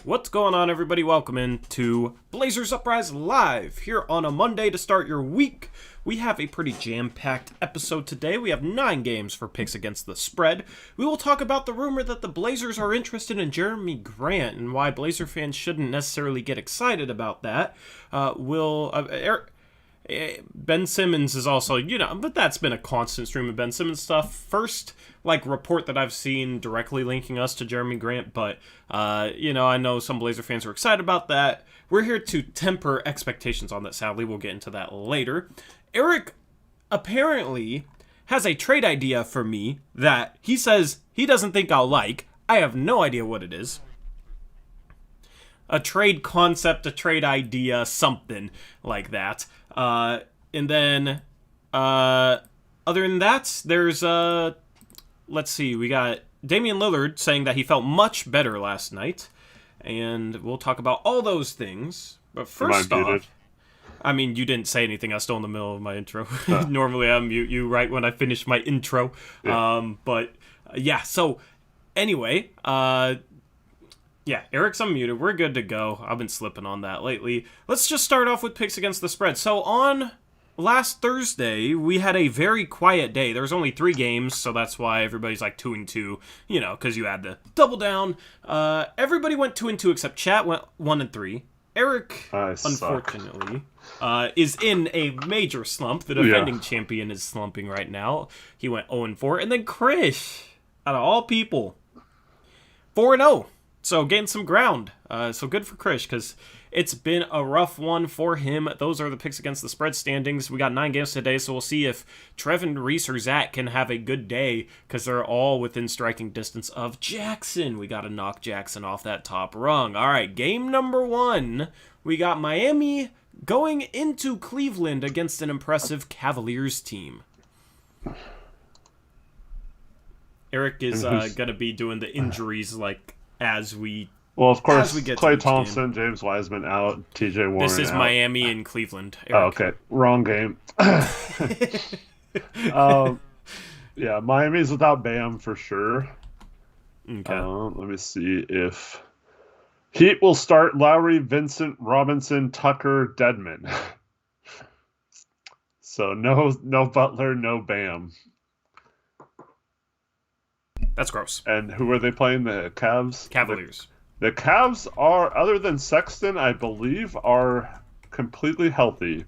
What's going on, everybody? Welcome in to Blazers Uprise Live here on a Monday to start your week. We have a pretty jam-packed episode today. We have 9 games for picks against the spread. We will talk about the rumor that the Blazers are interested in Jerami Grant and why Blazer fans shouldn't necessarily get excited about that. Ben Simmons is also, but that's been a constant stream of Ben Simmons stuff. First, report that I've seen directly linking us to Jerami Grant, but, I know some Blazer fans are excited about that. We're here to temper expectations on that, sadly. We'll get into that later. Eric apparently has a trade idea for me that he says he doesn't think I'll like. I have no idea what it is. A trade concept, a trade idea, something like that. And then, other than that, there's, let's see, we got Damian Lillard saying that he felt much better last night, and we'll talk about all those things. But first off, you didn't say anything. I was still in the middle of my intro. Normally I mute you right when I finish my intro. Yeah. So anyway, Eric's unmuted. We're good to go. I've been slipping on that lately. Let's just start off with picks against the spread. So on last Thursday, we had a very quiet day. There was only 3 games, so that's why everybody's 2-2, because you had to double down. Everybody went 2-2 except Chat went 1-3. Eric, unfortunately, is in a major slump. The defending champion is slumping right now. He went 0-4. And then Krish, out of all people, 4-0. So gained some ground. So good for Krish, because it's been a rough one for him. Those are the picks against the spread standings. We got 9 games today, so we'll see if Trevin, Reese, or Zach can have a good day, because they're all within striking distance of Jackson. We got to knock Jackson off that top rung. All right, game number 1. We got Miami going into Cleveland against an impressive Cavaliers team. Eric is going to be doing the injuries as we... Well, of course, Klay Thompson, James Wiseman out, TJ Warren This is out. Miami and Cleveland, Eric. Oh, okay. Wrong game. Miami's without Bam for sure. Okay. Let me see if... Heat will start Lowry, Vincent, Robinson, Tucker, Dedmon. So no Butler, no Bam. That's gross. And who are they playing? The Cavs? Cavaliers. The Cavs are, other than Sexton, I believe, are completely healthy.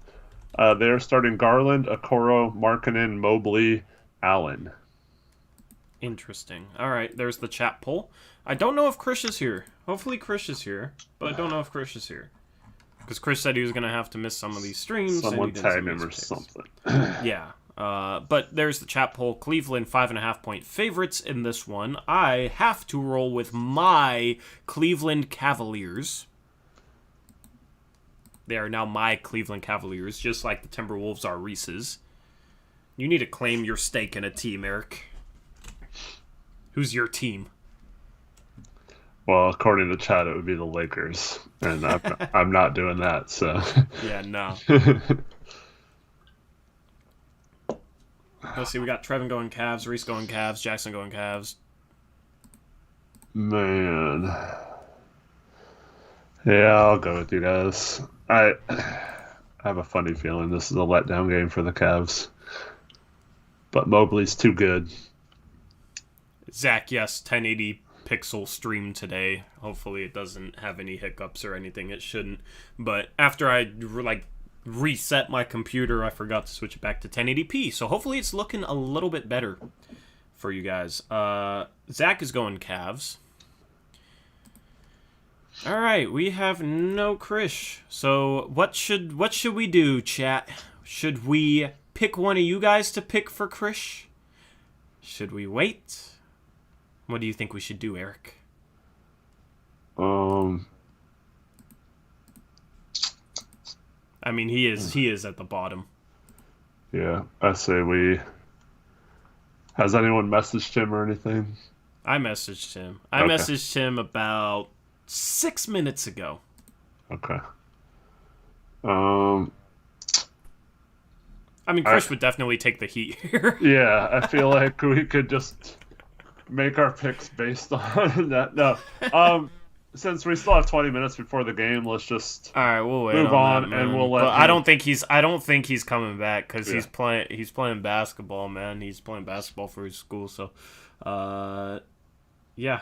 They're starting Garland, Okoro, Markkanen, Mobley, Allen. Interesting. All right, there's the chat poll. I don't know if Krish is here. Hopefully Krish is here, but I don't know if Krish is here. Because Krish said he was going to have to miss some of these streams. Someone tag him or something. Yeah. But there's the chat poll. Cleveland 5.5-point favorites in this one. I have to roll with my Cleveland Cavaliers. They are now my Cleveland Cavaliers, just like the Timberwolves are Reese's. You need to claim your stake in a team, Eric. Who's your team? Well, according to chat, it would be the Lakers, and I'm not doing that. So yeah, no. Let's see, we got Trevin going Cavs, Reese going Cavs, Jackson going Cavs. Man. Yeah, I'll go with you guys. I have a funny feeling this is a letdown game for the Cavs. But Mobley's too good. Zach, yes, 1080 pixel stream today. Hopefully it doesn't have any hiccups or anything. It shouldn't. But after I, reset my computer, I forgot to switch it back to 1080p, so hopefully it's looking a little bit better for you guys. Zach is going Cavs. All right, we have no Krish. So what should we do, chat? Should we pick one of you guys to pick for Krish? Should we wait? What do you think we should do, Eric? He is at the bottom. Yeah, I say we... Has anyone messaged him or anything? I messaged him. I messaged him about 6 minutes ago. Okay. Chris would definitely take the heat here. Yeah, I feel like we could just make our picks based on that. No. since we still have 20 minutes before the game, let's just All right, we'll wait move on, that, man. and we'll let. But him... I don't think he's coming back because Yeah. he's playing basketball, man. He's playing basketball for his school, so yeah.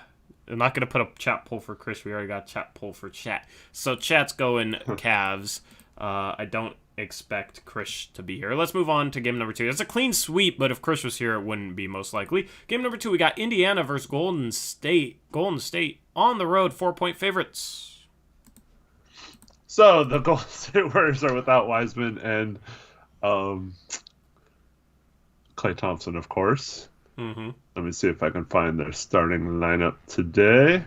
I'm not gonna put a chat poll for Chris. We already got a chat poll for chat. So chat's going Cavs. I don't expect Chris to be here. Let's move on to game number 2. It's a clean sweep, but if Chris was here, it wouldn't be most likely. Game number 2, we got Indiana versus Golden State. Golden State on the road, 4-point favorites. So the Golden State Warriors are without Wiseman and Klay Thompson, of course. Mm-hmm. Let me see if I can find their starting lineup today.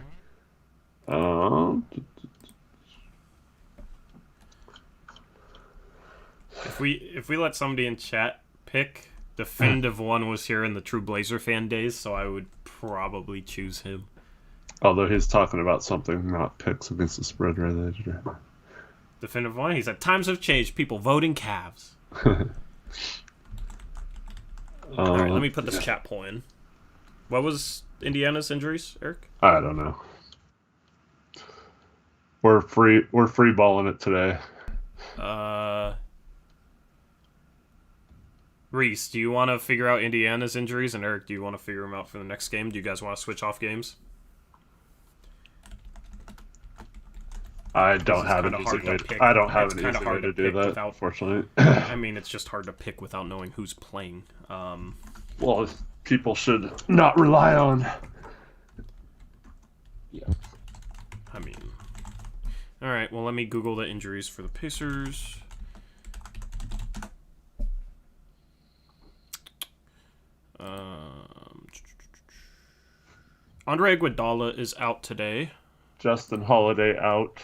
If we let somebody in chat pick, definitive one was here in the True Blazer fan days, so I would probably choose him. Although he's talking about something, not picks against the spread related. Definitive one, he said, times have changed, people voting Cavs. Alright, let me put this chat poll in. What was Indiana's injuries, Eric? I don't know. We're free balling it today. Reese, do you want to figure out Indiana's injuries? And Eric, do you want to figure them out for the next game? Do you guys want to switch off games? I don't have an easy way. I don't have an easy way to do that, unfortunately. I mean, it's just hard to pick without knowing who's playing. Well, people should not rely on. Yeah. I mean, all right. Well, let me Google the injuries for the Pacers. Andre Iguodala is out today. Justin Holiday out.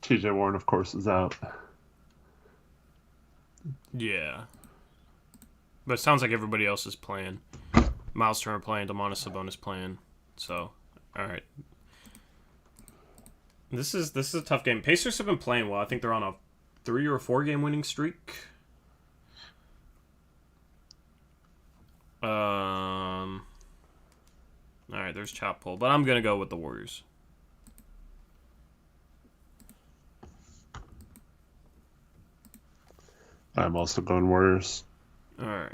TJ Warren, of course, is out. Yeah. But it sounds like everybody else is playing. Miles Turner playing, Domantas Sabonis playing. So, all right. This is a tough game. Pacers have been playing well. I think they're on a 3 or 4 game winning streak. All right, there's chat poll, but I'm gonna go with the Warriors. I'm also going Warriors. All right.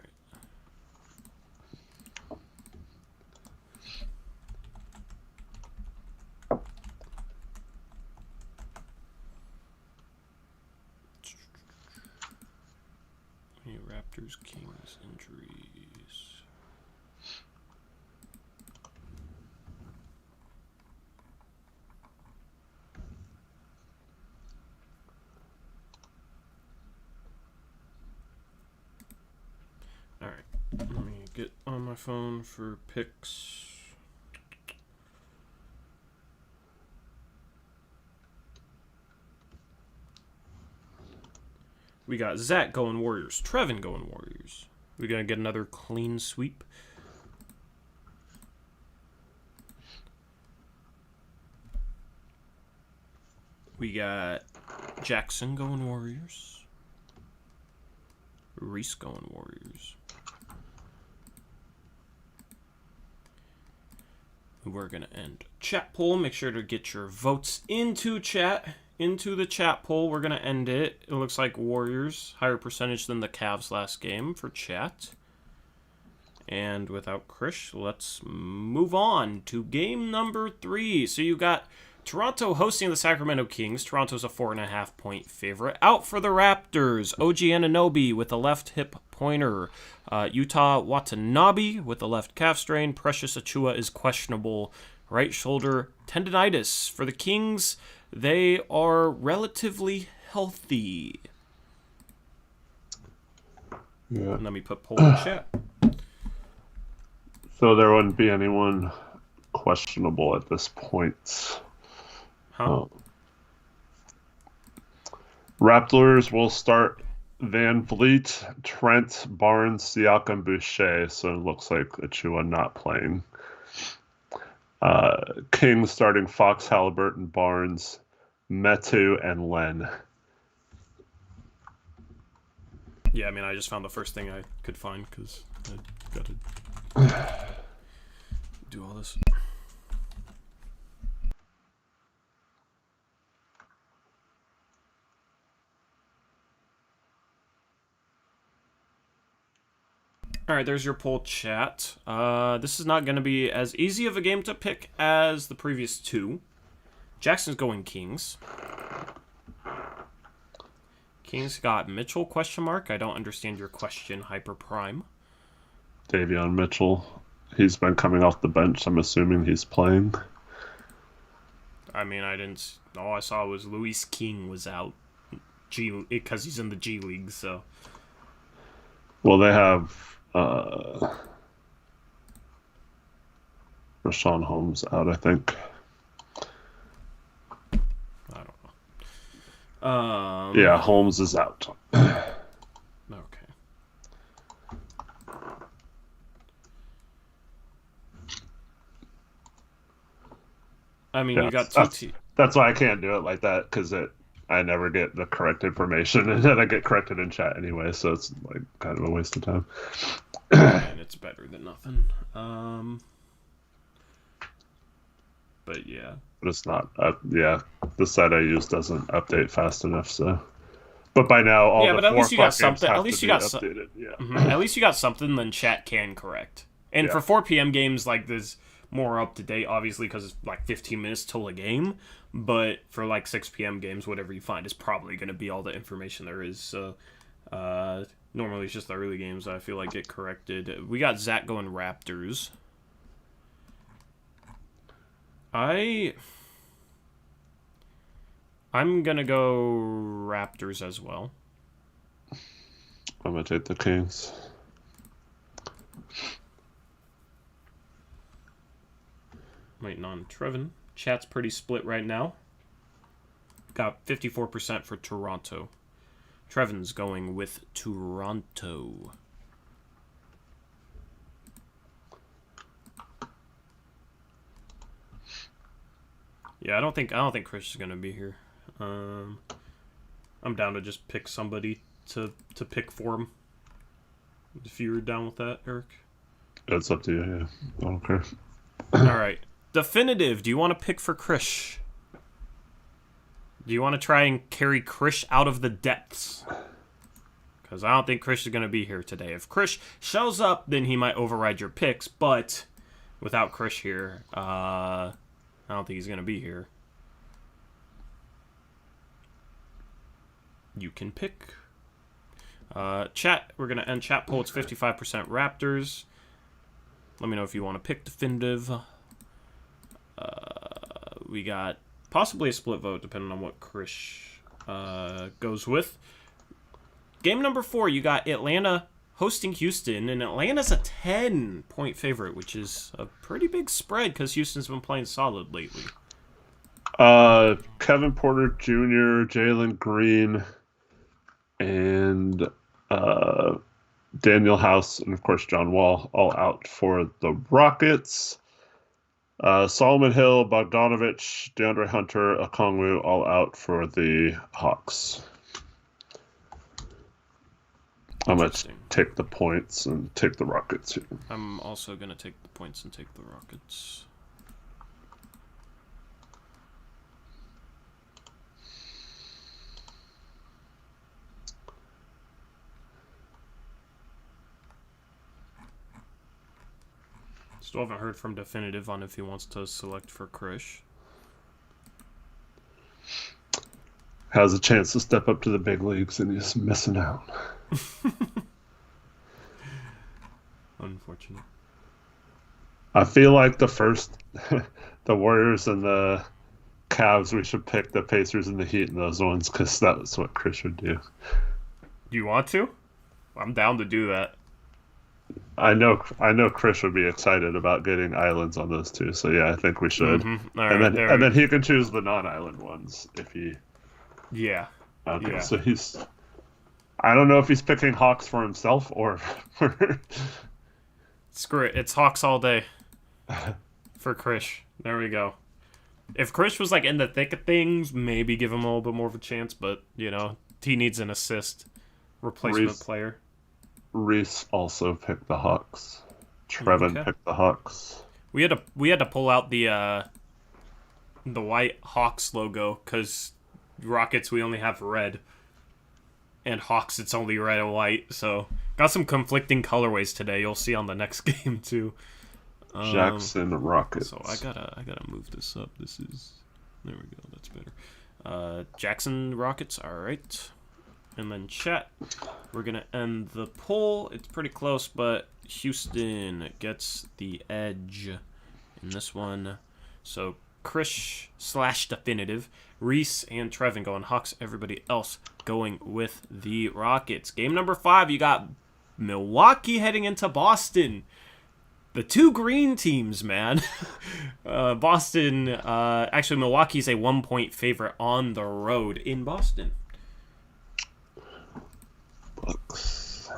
Raptors, Kings, injuries. All right, let me get on my phone for picks. We got Zach going Warriors. Trevin going Warriors. We're going to get another clean sweep. We got Jackson going Warriors. Reese going Warriors. We're going to end chat poll. Make sure to get your votes into the chat poll. We're going to end it. It looks like Warriors, higher percentage than the Cavs last game for chat. And without Krish, let's move on to game number 3. So you got Toronto hosting the Sacramento Kings. Toronto's a 4.5-point favorite. Out for the Raptors, OG Anunoby with a left hip pointer. Utah Watanabe with a left calf strain. Precious Achua is questionable. Right shoulder tendonitis. For the Kings, they are relatively healthy. Yeah. Let me put poll in chat. So there wouldn't be anyone questionable at this point. Huh? Raptors will start Van Vliet, Trent, Barnes, Siakam, Boucher. So it looks like Achua not playing. Kings starting Fox, Halliburton, Barnes, Metu, and Len. Yeah, I mean, I just found the first thing I could find because I got it. do all this. Alright, there's your poll chat. This is not going to be as easy of a game to pick as the previous two. Jackson's going Kings. Kings got Mitchell, question mark. I don't understand your question, Hyper Prime. Davion Mitchell. He's been coming off the bench. I'm assuming he's playing. I mean, I didn't... All I saw was Luis King was out. Because he's in the G League, so... Well, they have... Rashawn Holmes out, I think. I don't know. Yeah, Holmes is out. Okay. I mean, you got two... That's why I can't do it like that, because I never get the correct information, and then I get corrected in chat anyway, so it's like kind of a waste of time. And it's better than nothing. But yeah. But it's not. The site I use doesn't update fast enough, so. But by now, all the but at least you got something. At least you got updated. Yeah. At least you got something. Then chat can correct. And for 4 p.m. games, like this more up to date, obviously, because it's like 15 minutes till a game. But for like 6 p.m. games, whatever you find is probably going to be all the information there is. So normally it's just the early games that I feel like get corrected. We got Zach going Raptors. I'm going to go Raptors as well. I'm going to take the Kings. Waiting on Trevin. Chat's pretty split right now. Got 54% for Toronto. Trevin's going with Toronto. Yeah, I don't think Chris is gonna be here. I'm down to just pick somebody to pick for him. If you're down with that, Eric. It's up to you. Yeah, I don't care. All right, definitive. Do you want to pick for Chris? Do you want to try and carry Chris out of the depths? Because I don't think Chris is going to be here today. If Chris shows up, then he might override your picks. But without Chris here, I don't think he's going to be here. You can pick. Chat, we're going to end chat poll. It's 55% Raptors. Let me know if you want to pick definitive. We got possibly a split vote, depending on what Chris goes with. Game number 4, you got Atlanta hosting Houston, and Atlanta's a 10-point favorite, which is a pretty big spread because Houston's been playing solid lately. Kevin Porter Jr., Jalen Green, and Daniel House, and of course John Wall, all out for the Rockets. Solomon Hill, Bogdanovich, DeAndre Hunter, Okongwu, all out for the Hawks. I'm going to take the points and take the Rockets here. I'm also going to take the points and take the Rockets. Still haven't heard from Definitive on if he wants to select for Krish. Has a chance to step up to the big leagues and he's missing out. Unfortunate. I feel like the Warriors and the Cavs, we should pick the Pacers and the Heat in those ones because that's what Chris would do. Do you want to? I'm down to do that. I know Chris would be excited about getting islands on those two, so yeah, I think we should. Mm-hmm. All right, and then he can choose the non-island ones if he. Yeah. Okay, yeah. So he's. I don't know if he's picking Hawks for himself or for. Screw it! It's Hawks all day. For Chris, there we go. If Chris was like in the thick of things, maybe give him a little bit more of a chance, but you know he needs an assist replacement player. Reese also picked the Hawks. Trevin picked the Hawks. We had to pull out the white Hawks logo because Rockets we only have red, and Hawks it's only red and white. So got some conflicting colorways today. You'll see on the next game too. Jackson Rockets. So I gotta move this up. There we go. That's better. Jackson Rockets. All right. And then chat. We're gonna end the poll. It's pretty close, but Houston gets the edge in this one. So Krish / Definitive, Reese and Trevin going Hawks. Everybody else going with the Rockets. Game number 5. You got Milwaukee heading into Boston. The two green teams, man. Boston, actually Milwaukee's a 1-point favorite on the road in Boston. Bucks.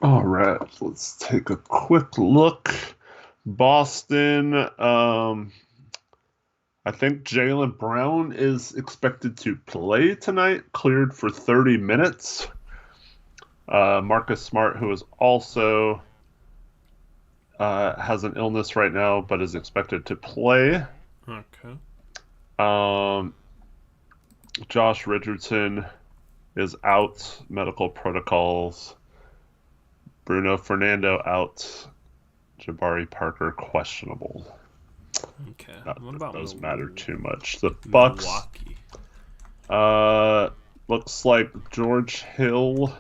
All right, let's take a quick look. Boston, I think Jaylen Brown is expected to play tonight, cleared for 30 minutes. Marcus Smart, who is also has an illness right now, but is expected to play. Okay. Josh Richardson is out, medical protocols. Bruno Fernando out. Jabari Parker questionable. Okay. What about those matter too much? The Bucks. Milwaukee. Looks like George Hill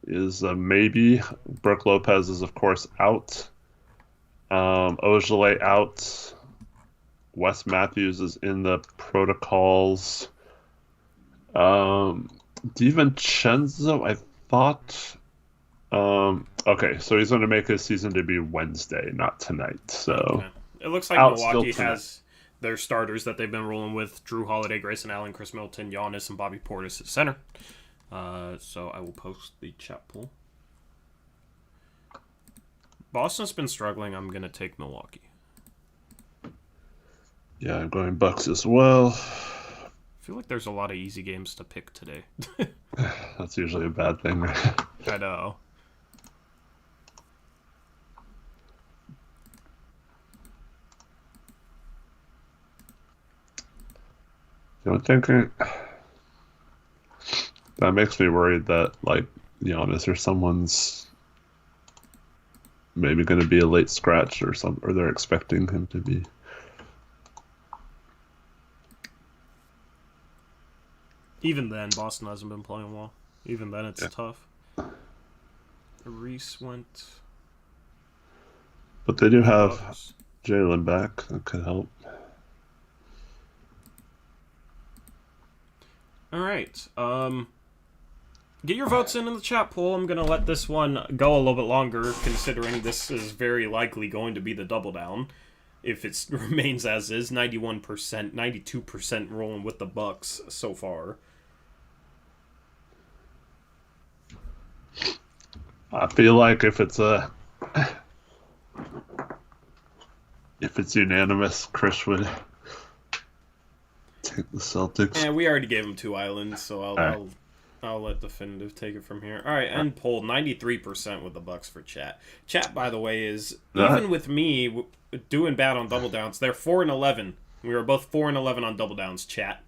is a maybe. Brooke Lopez is of course out. Ojale out. Wes Matthews is in the protocols. DiVincenzo, I thought. Okay, so he's going to make his season debut Wednesday, not tonight. So okay. It looks like Milwaukee has their starters that they've been rolling with: Drew Holiday, Grayson Allen, Chris Middleton, Giannis, and Bobby Portis at center. So I will post the chat poll. Boston's been struggling. I'm going to take Milwaukee. Yeah, I'm going Bucks as well. I feel like there's a lot of easy games to pick today. That's usually a bad thing. I know. I'm thinking that makes me worried that like Giannis or someone's maybe going to be a late scratch or they're expecting him to be. Even then, Boston hasn't been playing well. Even then, it's tough. Reese went. But they do have Jaylen back. That could help. All right. Get your votes in the chat poll. I'm going to let this one go a little bit longer, considering this is very likely going to be the double down. If it remains as is, 91%, 92% rolling with the Bucks so far. I feel like if it's unanimous, Chris would take the Celtics. Yeah, we already gave him 2 islands, so I'll let Definitive take it from here. All right, end poll, 93% with the Bucks for chat. Chat, by the way, is even with me doing bad on double downs, they're 4-11. We were both 4-11 on double downs. Chat.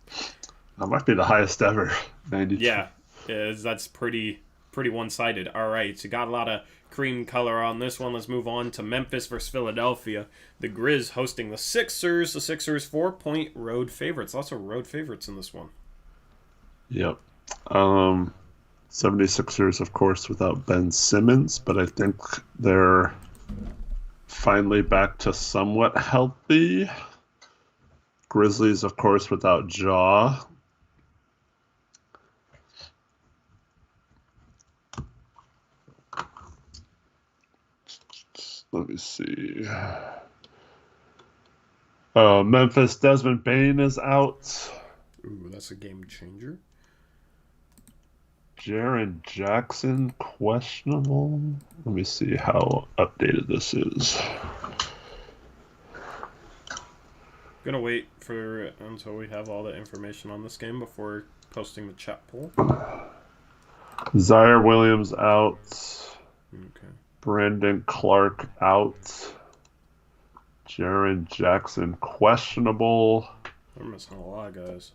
That might be the highest ever. 92. Yeah, that's pretty one-sided. All right, so got a lot of cream color on this one. Let's move on to Memphis versus Philadelphia. The Grizz hosting the Sixers. The Sixers 4-point road favorites. Lots of road favorites in this one. Yep. 76ers, of course, without Ben Simmons, but I think they're finally back to somewhat healthy. Grizzlies, of course, without Ja. Let me see. Memphis, Desmond Bane is out. Ooh, that's a game changer. Jaren Jackson, questionable. Let me see how updated this is. Gonna wait until we have all the information on this game before posting the chat poll. Zaire Williams out. Okay. Brandon Clark out. Jaren Jackson questionable. We're missing a lot of guys.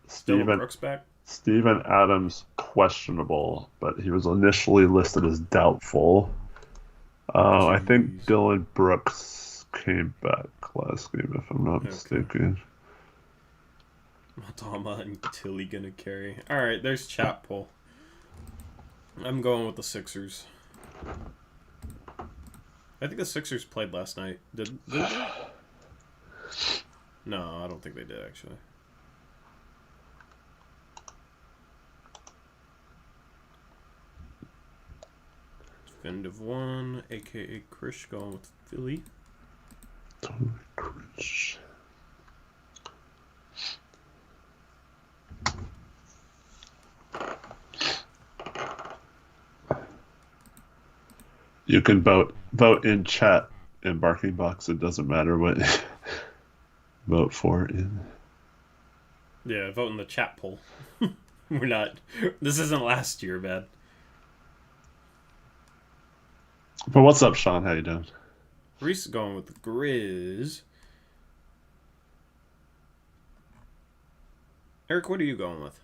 Steven Dylan Brooks back? Steven Adams questionable, but he was initially listed as doubtful. I think Jeez. Dylan Brooks came back last game, if I'm not mistaken. Matama and Tilly gonna carry. Alright, there's chat poll. I'm going with the Sixers. I think the Sixers played last night. Did they? No, I don't think they did, actually. Definitive one, a.k.a. Krish, going with Philly. Krish. You can vote in chat in Barking Box. It doesn't matter what vote for in. Yeah, vote in the chat poll. We're not. This isn't last year, man. But what's up, Sean? How you doing? Reese is going with the Grizz. Eric, what are you going with?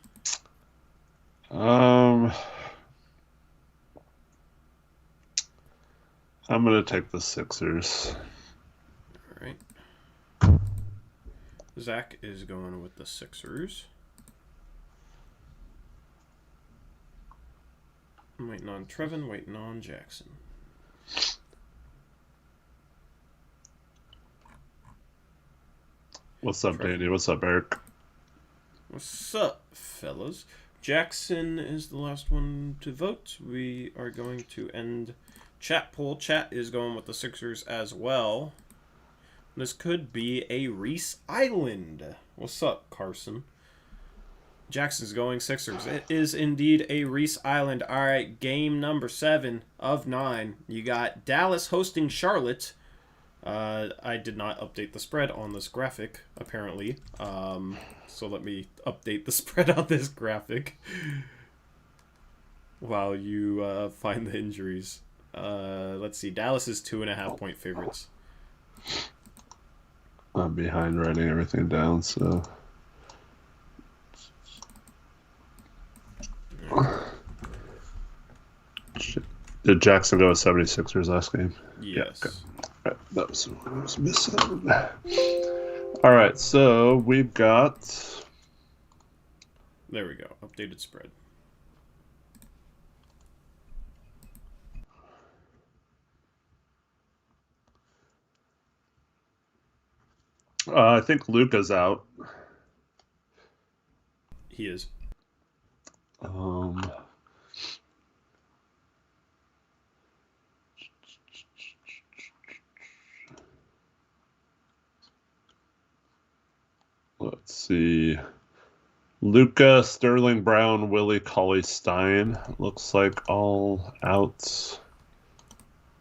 I'm gonna take the Sixers. All right. Zach is going with the Sixers. I'm waiting on Trevin, waiting on Jackson. What's up, Danny? What's up, Eric? What's up, fellas? Jackson is the last one to vote. We are going to end chat poll. Chat is going with the Sixers as well. This could be a Reese Island. What's up, Carson? Jackson's going Sixers. It is indeed a Reese Island. All right, game number 7 of 9. You got Dallas hosting Charlotte. I did not update the spread on this graphic, apparently. So let me update the spread on this graphic while you find the injuries. Let's see. Dallas is 2.5-point favorites. I'm behind writing everything down, so... Did Jackson go with 76ers last game? Yes. Yeah, okay. That was what I was missing. All right, so we've got... There we go. Updated spread. I think Luka's out. He is. Let's see. Luka, Sterling Brown, Willie Cauley-Stein. Looks like all out.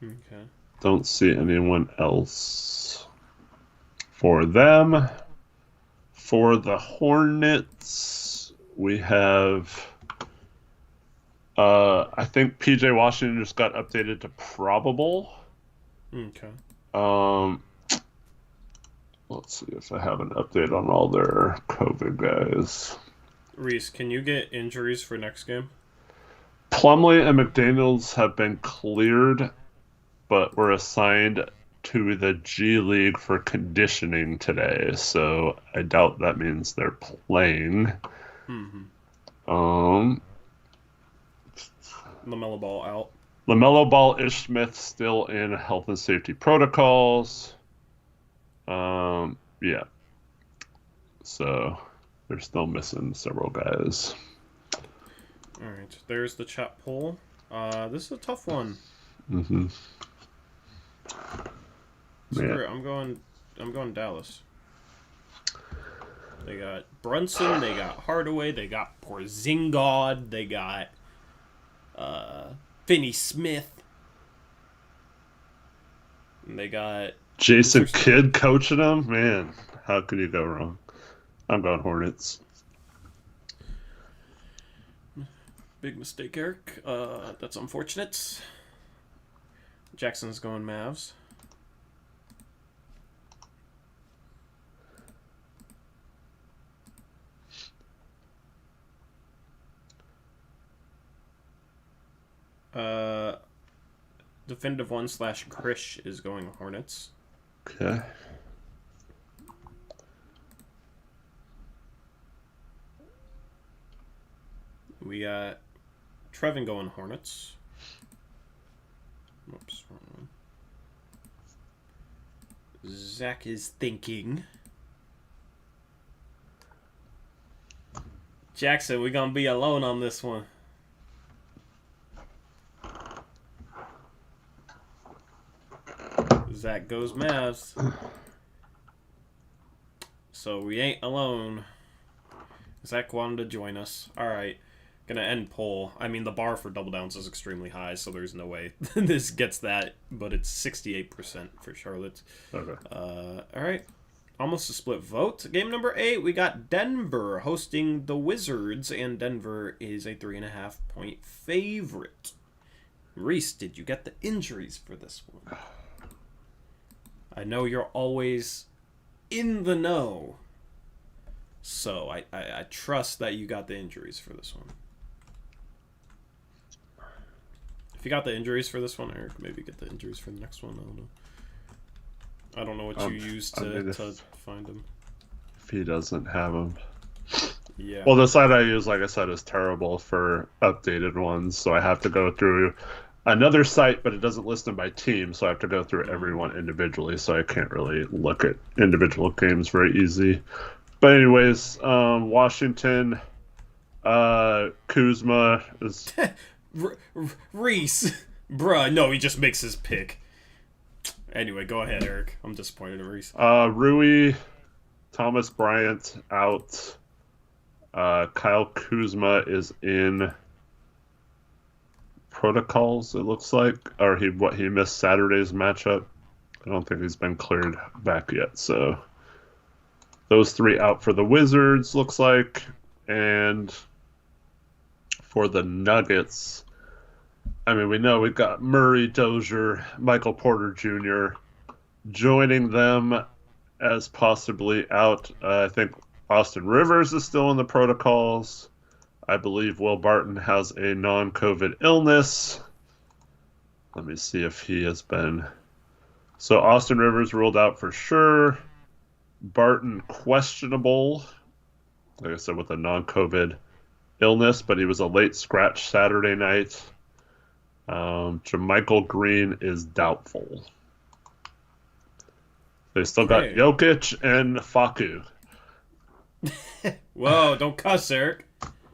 Okay. Don't see anyone else for them. For the Hornets, we have... I think PJ Washington just got updated to probable. Okay. Let's see if I have an update on all their COVID guys. Reese, can you get injuries for next game? Plumlee and McDaniels have been cleared, but were assigned to the G League for conditioning today, so I doubt that means they're playing. Mm-hmm. LaMelo Ball out. LaMelo Ball, Ish Smith still in health and safety protocols. Yeah. So they're still missing several guys. All right. There's the chat poll. This is a tough one. Mm-hmm. Screw it. I'm going Dallas. They got Brunson, they got Hardaway, they got Porzingis, they got Finney Smith. And they got Jason Kidd coaching them? Man, how could you go wrong? I'm going Hornets. Big mistake, Eric. That's unfortunate. Jackson's going Mavs. Definitive 1 / Krish is going Hornets. Okay. We got Trevin going Hornets. Oops, wrong one. Zach is thinking. Jackson, we're gonna be alone on this one. Zach goes Mavs. So we ain't alone. Zach wanted to join us. Alright. Gonna end poll. I mean, the bar for double downs is extremely high, so there's no way this gets that, but it's 68% for Charlotte. Okay. Alright. Almost a split vote. Game number 8, we got Denver hosting the Wizards, and Denver is a 3.5-point favorite. Reese, did you get the injuries for this one? I know you're always in the know, so I trust that you got the injuries for this one. If you got the injuries for this one, Eric, maybe get the injuries for the next one. I don't know. I don't know what you used to find them. If he doesn't have them. Yeah. Well, the site I use, like I said, is terrible for updated ones, so I have to go through another site, but it doesn't list them by team, so I have to go through everyone individually, so I can't really look at individual games very easy. But anyways, Washington, Kuzma is... Reese. Bruh, no, he just makes his pick. Anyway, go ahead, Eric. I'm disappointed in Reese. Rui, Thomas Bryant out. Kyle Kuzma is in protocols, it looks like, or he missed Saturday's matchup. I don't think he's been cleared back yet, so those 3 out for the Wizards, looks like. And for the Nuggets, I mean, we know we've got Murray, Dozier, Michael Porter Jr. joining them as possibly out. I think Austin Rivers is still in the protocols. I believe Will Barton has a non-COVID illness. Let me see if he has been. So Austin Rivers ruled out for sure. Barton questionable, like I said, with a non-COVID illness, but he was a late scratch Saturday night. Jermichael Green is doubtful. They still got Jokic and Facu. Whoa, don't cuss, Eric.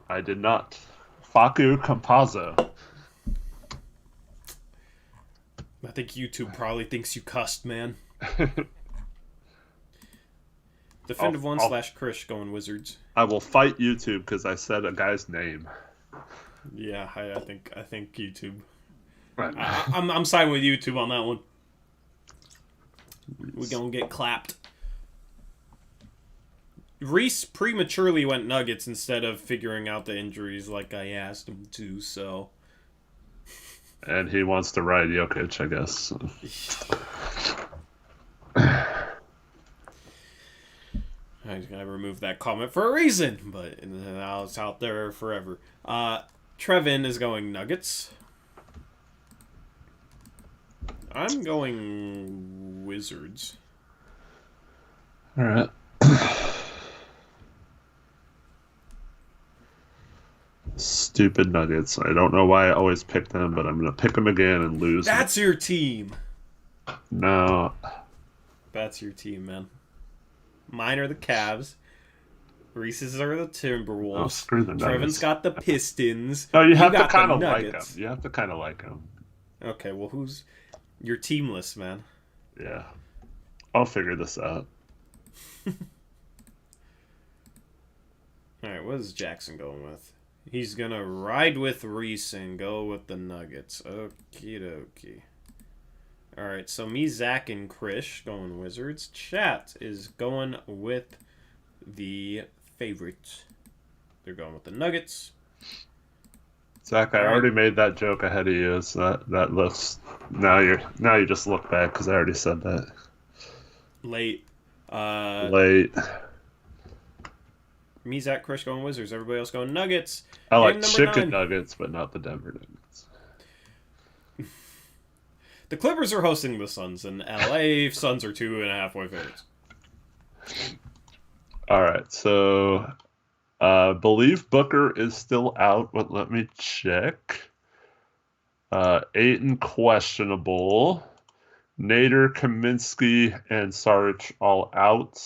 I did not. Facu Campazzo. I think YouTube probably thinks you cussed, man. Definitive 1 / Krish going Wizards. I will fight YouTube because I said a guy's name. Yeah, I think YouTube. Right. I'm siding with YouTube on that one. We're gonna get clapped. Reese prematurely went Nuggets instead of figuring out the injuries like I asked him to, so... And he wants to ride Jokic, I guess. I just gotta remove that comment for a reason, but now it's out there forever. Trevin is going Nuggets. I'm going Wizards. All right. Stupid Nuggets. I don't know why I always pick them, but I'm going to pick them again and lose. That's your team. No. That's your team, man. Mine are the Cavs. Reese's are the Timberwolves. Oh, screw the Nuggets. Trevin's got the Pistons. No, you have to got kind the of like Nuggets. them. You have to kind of like them. Okay, well, who's... You're teamless, man. Yeah. I'll figure this out. Alright, what is Jackson going with? He's gonna ride with Reese and go with the Nuggets. Okie dokie. Alright, so me, Zach, and Krish going Wizards. Chat is going with the favorites. They're going with the Nuggets. Zach, I All right. already made that joke ahead of you, so that looks now you just look back because I already said that. Late. Uh, Late. Me, Zach, Chris going Wizards. Everybody else going Nuggets. I Game like number chicken 9. nuggets, but not the Denver Nuggets. The Clippers are hosting the Suns in LA. Suns are 2.5-point favorites. All right, so believe Booker is still out, but let me check. Ayton questionable. Nader, Kaminsky, and Saric all out.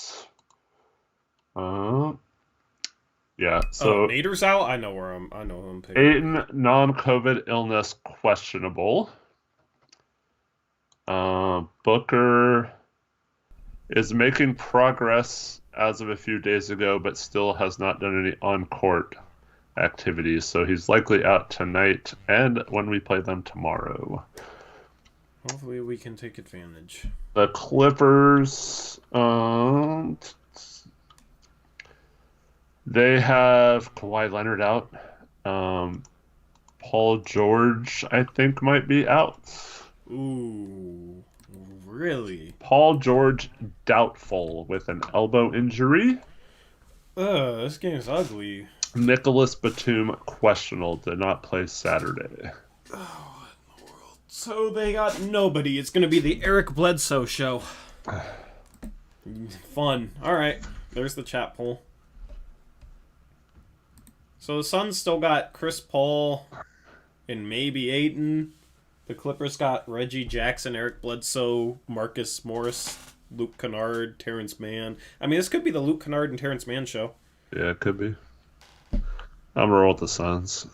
Yeah, so Nader's out. I know who I'm picking. Ayton non-COVID illness questionable. Booker is making progress as of a few days ago, but still has not done any on-court activities, so he's likely out tonight and when we play them tomorrow. Hopefully we can take advantage. The Clippers, they have Kawhi Leonard out. Paul George, I think, might be out. Ooh, really? Paul George doubtful with an elbow injury. This game's ugly. Nicholas Batum questionable, did not play Saturday. Oh, what in the world? So they got nobody. It's going to be the Eric Bledsoe show. Fun. All right. There's the chat poll. So the Suns still got Chris Paul and maybe Ayton. The Clippers got Reggie Jackson, Eric Bledsoe, Marcus Morris, Luke Kennard, Terrence Mann. I mean, this could be the Luke Kennard and Terrence Mann show. Yeah, it could be. I'm gonna roll with the Suns.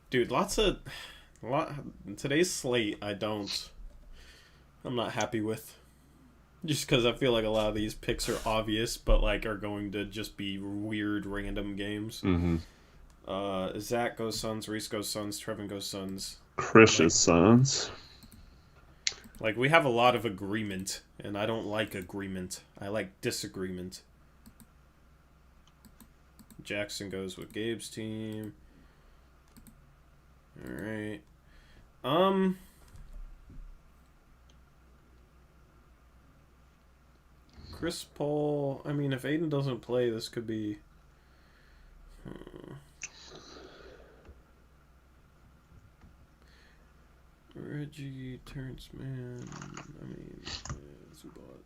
Dude, today's slate I'm not happy with. Just because I feel like a lot of these picks are obvious, but like are going to just be weird random games. Mm-hmm. Zach goes Suns, Reese goes Suns, Trevin goes Suns. Chris's Suns. Like, we have a lot of agreement, and I don't like agreement. I like disagreement. Jackson goes with Gabe's team. Alright. Chris Paul... I mean, if Aiden doesn't play, this could be... Reggie, Terrence Mann, I mean, Zubac.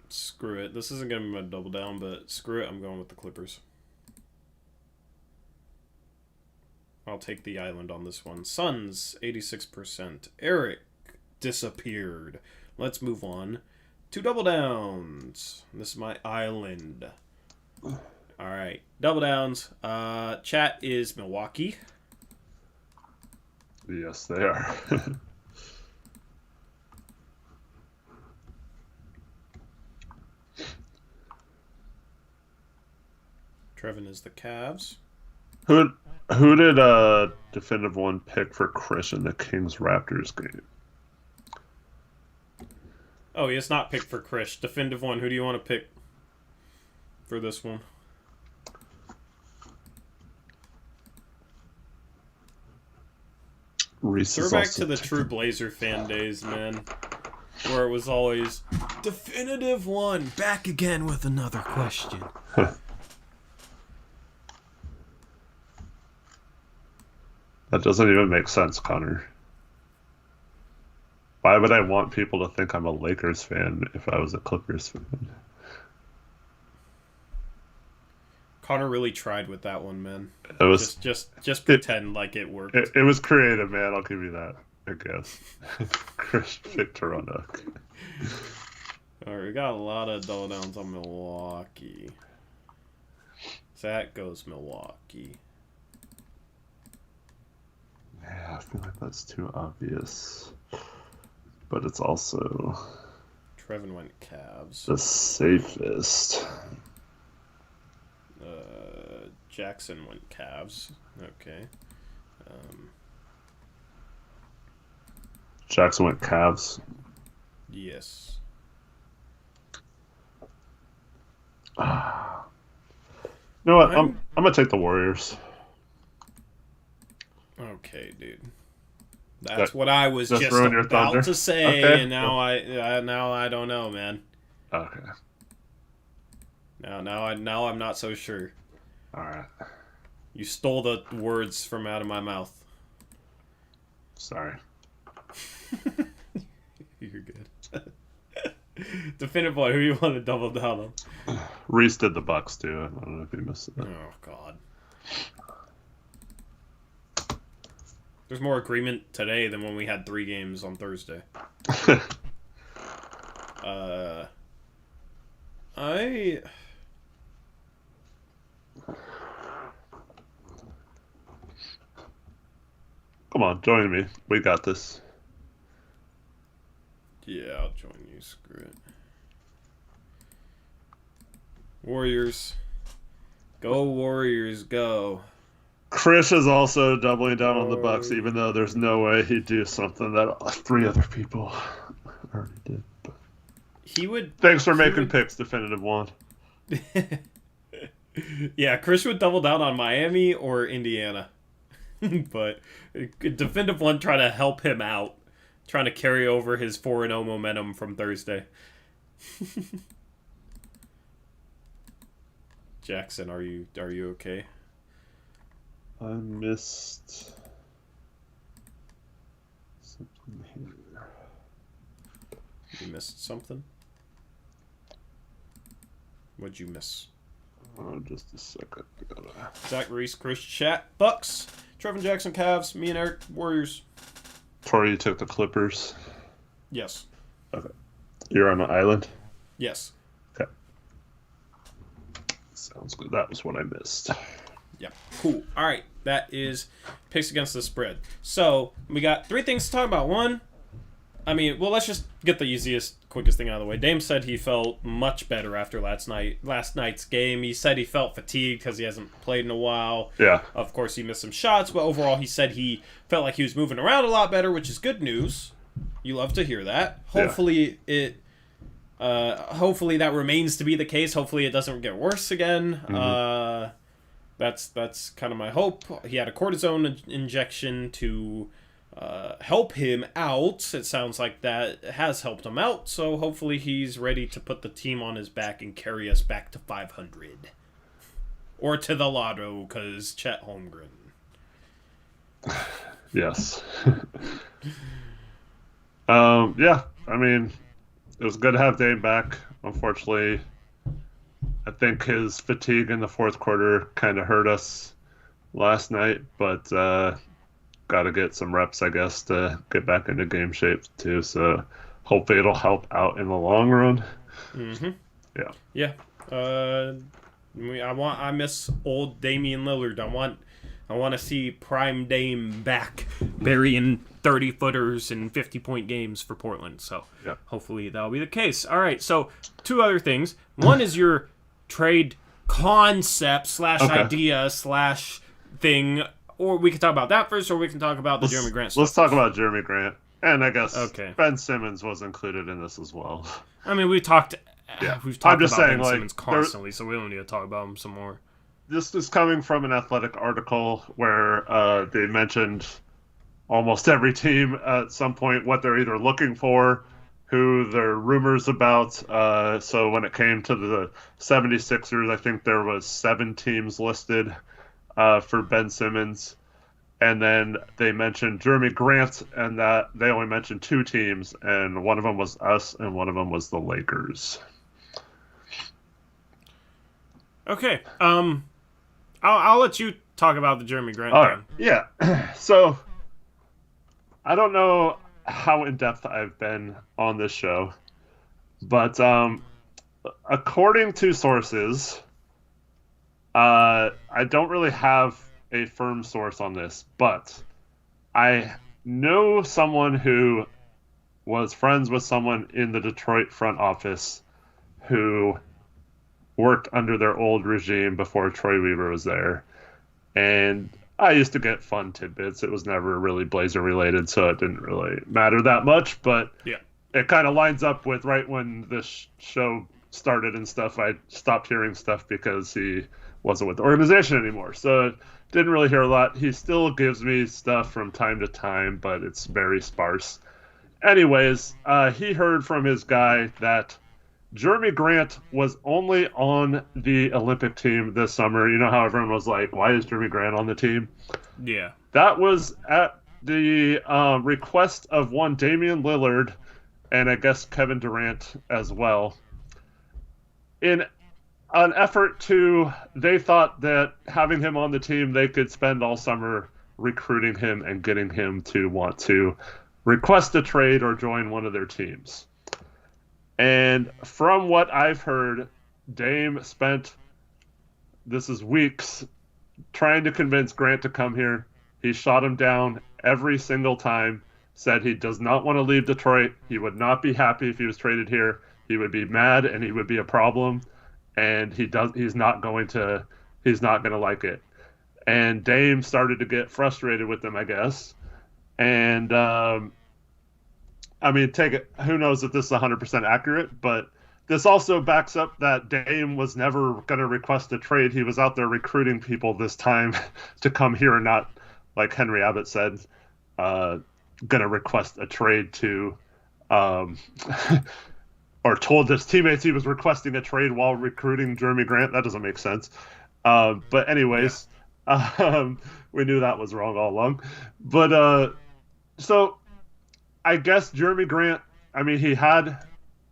Screw it. This isn't going to be my double down, but screw it. I'm going with the Clippers. I'll take the island on this one. Suns, 86%. Eric disappeared. Let's move on to double downs. This is my island. All right, double downs. Chat is Milwaukee. Yes, they are. Trevin is the Cavs. Who did definitive one pick for Chris in the Kings Raptors game? Oh, it's not picked for Chris. Definitive one. Who do you want to pick for this one? Reese is Throwback also to the true Blazer fan days, man. Where it was always, definitive one, back again with another question. That doesn't even make sense, Connor. Why would I want people to think I'm a Lakers fan if I was a Clippers fan? Connor really tried with that one, man. It was just pretend like it worked. It was creative, man. I'll give you that. I guess. Chris picked Toronto. All right, we got a lot of double downs on Milwaukee. Zach goes Milwaukee. Yeah, I feel like that's too obvious. But it's also Trevin went Cavs. the safest. Jackson went Cavs. Okay. Jackson went Cavs. Yes. You know what? I'm gonna take the Warriors. Okay, dude. That's what I was just about to say, okay. And now I don't know, man. Okay. Now I'm not so sure. All right. You stole the words from out of my mouth. Sorry. You're good. Definitive one. Who you want to double down on? Reese did the Bucks too. I don't know if you missed it. Oh God. There's more agreement today than when we had 3 games on Thursday. Come on, join me. We got this. Yeah, I'll join you. Screw it. Warriors. Go Warriors, go. Chris is also doubling down on the Bucks, even though there's no way he'd do something that 3 other people already did. But he would. Thanks for making picks, definitive one. Yeah, Chris would double down on Miami or Indiana, but definitive one trying to help him out, trying to carry over his 4-0 momentum from Thursday. Jackson, are you okay? I missed something here. You missed something? What'd you miss? Oh, just a second. Zach Reese, Chris Chat, Bucks, Trevin Jackson, Cavs, me and Eric, Warriors. Tori, you took the Clippers? Yes. Okay. You're on the island? Yes. Okay. Sounds good. That was what I missed. Yeah. Cool. All right. That is picks against the spread. So we got 3 things to talk about. One, let's just get the easiest, quickest thing out of the way. Dame said he felt much better after last night's game. He said he felt fatigued because he hasn't played in a while. Yeah. Of course, he missed some shots, but overall, he said he felt like he was moving around a lot better, which is good news. You love to hear that. Hopefully, hopefully that remains to be the case. Hopefully, it doesn't get worse again. Mm-hmm. That's kind of my hope. He had a cortisone injection to help him out. It sounds like that has helped him out. So hopefully he's ready to put the team on his back and carry us back to 500. Or to the lotto, because Chet Holmgren. Yes. Yeah, it was good to have Dame back. Unfortunately, I think his fatigue in the fourth quarter kind of hurt us last night, but got to get some reps, I guess, to get back into game shape too. So hopefully it'll help out in the long run. Mm-hmm. Yeah. Yeah. I miss old Damian Lillard. I want to see prime Dame back, burying 30-footers and 50-point games for Portland. So Hopefully that'll be the case. All right. So 2 other things. One is your trade concept / idea / thing, or we can talk about that first, or we can talk about the Jerami Grant stuff. Let's talk about Jerami Grant, and I guess Ben Simmons was included in this as well. We've talked about Ben Simmons constantly, so we don't need to talk about him some more. This is coming from an Athletic article where they mentioned almost every team at some point, what they're either looking for, who there are rumors about. So when it came to the 76ers, I think there was 7 teams listed for Ben Simmons. And then they mentioned Jerami Grant, and that they only mentioned 2 teams, and one of them was us, and one of them was the Lakers. Okay. I'll let you talk about the Jerami Grant thing. Right. Yeah. So I don't know how in-depth I've been on this show, but according to sources, I don't really have a firm source on this, but I know someone who was friends with someone in the Detroit front office who worked under their old regime before Troy Weaver was there. And I used to get fun tidbits. It was never really Blazer related, so it didn't really matter that much. But it kind of lines up with right when this show started and stuff. I stopped hearing stuff because he wasn't with the organization anymore. So didn't really hear a lot. He still gives me stuff from time to time, but it's very sparse. Anyways, he heard from his guy that Jerami Grant was only on the Olympic team this summer. You know how everyone was like, why is Jerami Grant on the team? Yeah. That was at the request of one Damian Lillard and I guess Kevin Durant as well. In an effort to, they thought that having him on the team, they could spend all summer recruiting him and getting him to want to request a trade or join one of their teams. And from what I've heard, Dame spent, this is weeks, trying to convince Grant to come here. He shot him down every single time, said he does not want to leave Detroit. He would not be happy if he was traded here. He would be mad and he would be a problem. And he's not going to like it. And Dame started to get frustrated with them, I guess. And I mean, take it. Who knows if this is 100% accurate, but this also backs up that Dame was never going to request a trade. He was out there recruiting people this time to come here and not, like Henry Abbott said, going to request a trade to, or told his teammates he was requesting a trade while recruiting Jerami Grant. That doesn't make sense. But anyways, we knew that was wrong all along. But so I guess Jerami Grant, I mean,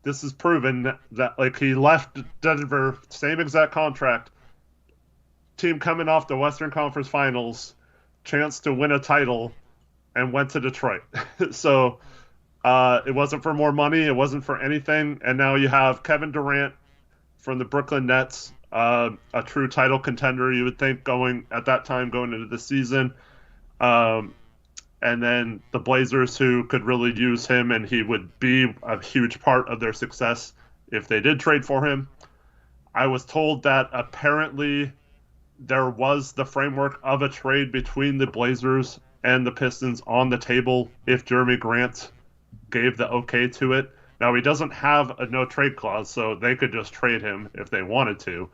this is proven that like he left Denver, same exact contract, team coming off the Western Conference Finals, chance to win a title, and went to Detroit. So it wasn't for more money, it wasn't for anything, and now you have Kevin Durant from the Brooklyn Nets, a true title contender, you would think, going into the season. And then the Blazers, who could really use him, and he would be a huge part of their success if they did trade for him. I was told that apparently there was the framework of a trade between the Blazers and the Pistons on the table if Jerami Grant gave the okay to it. Now, he doesn't have a no-trade clause, so they could just trade him if they wanted to.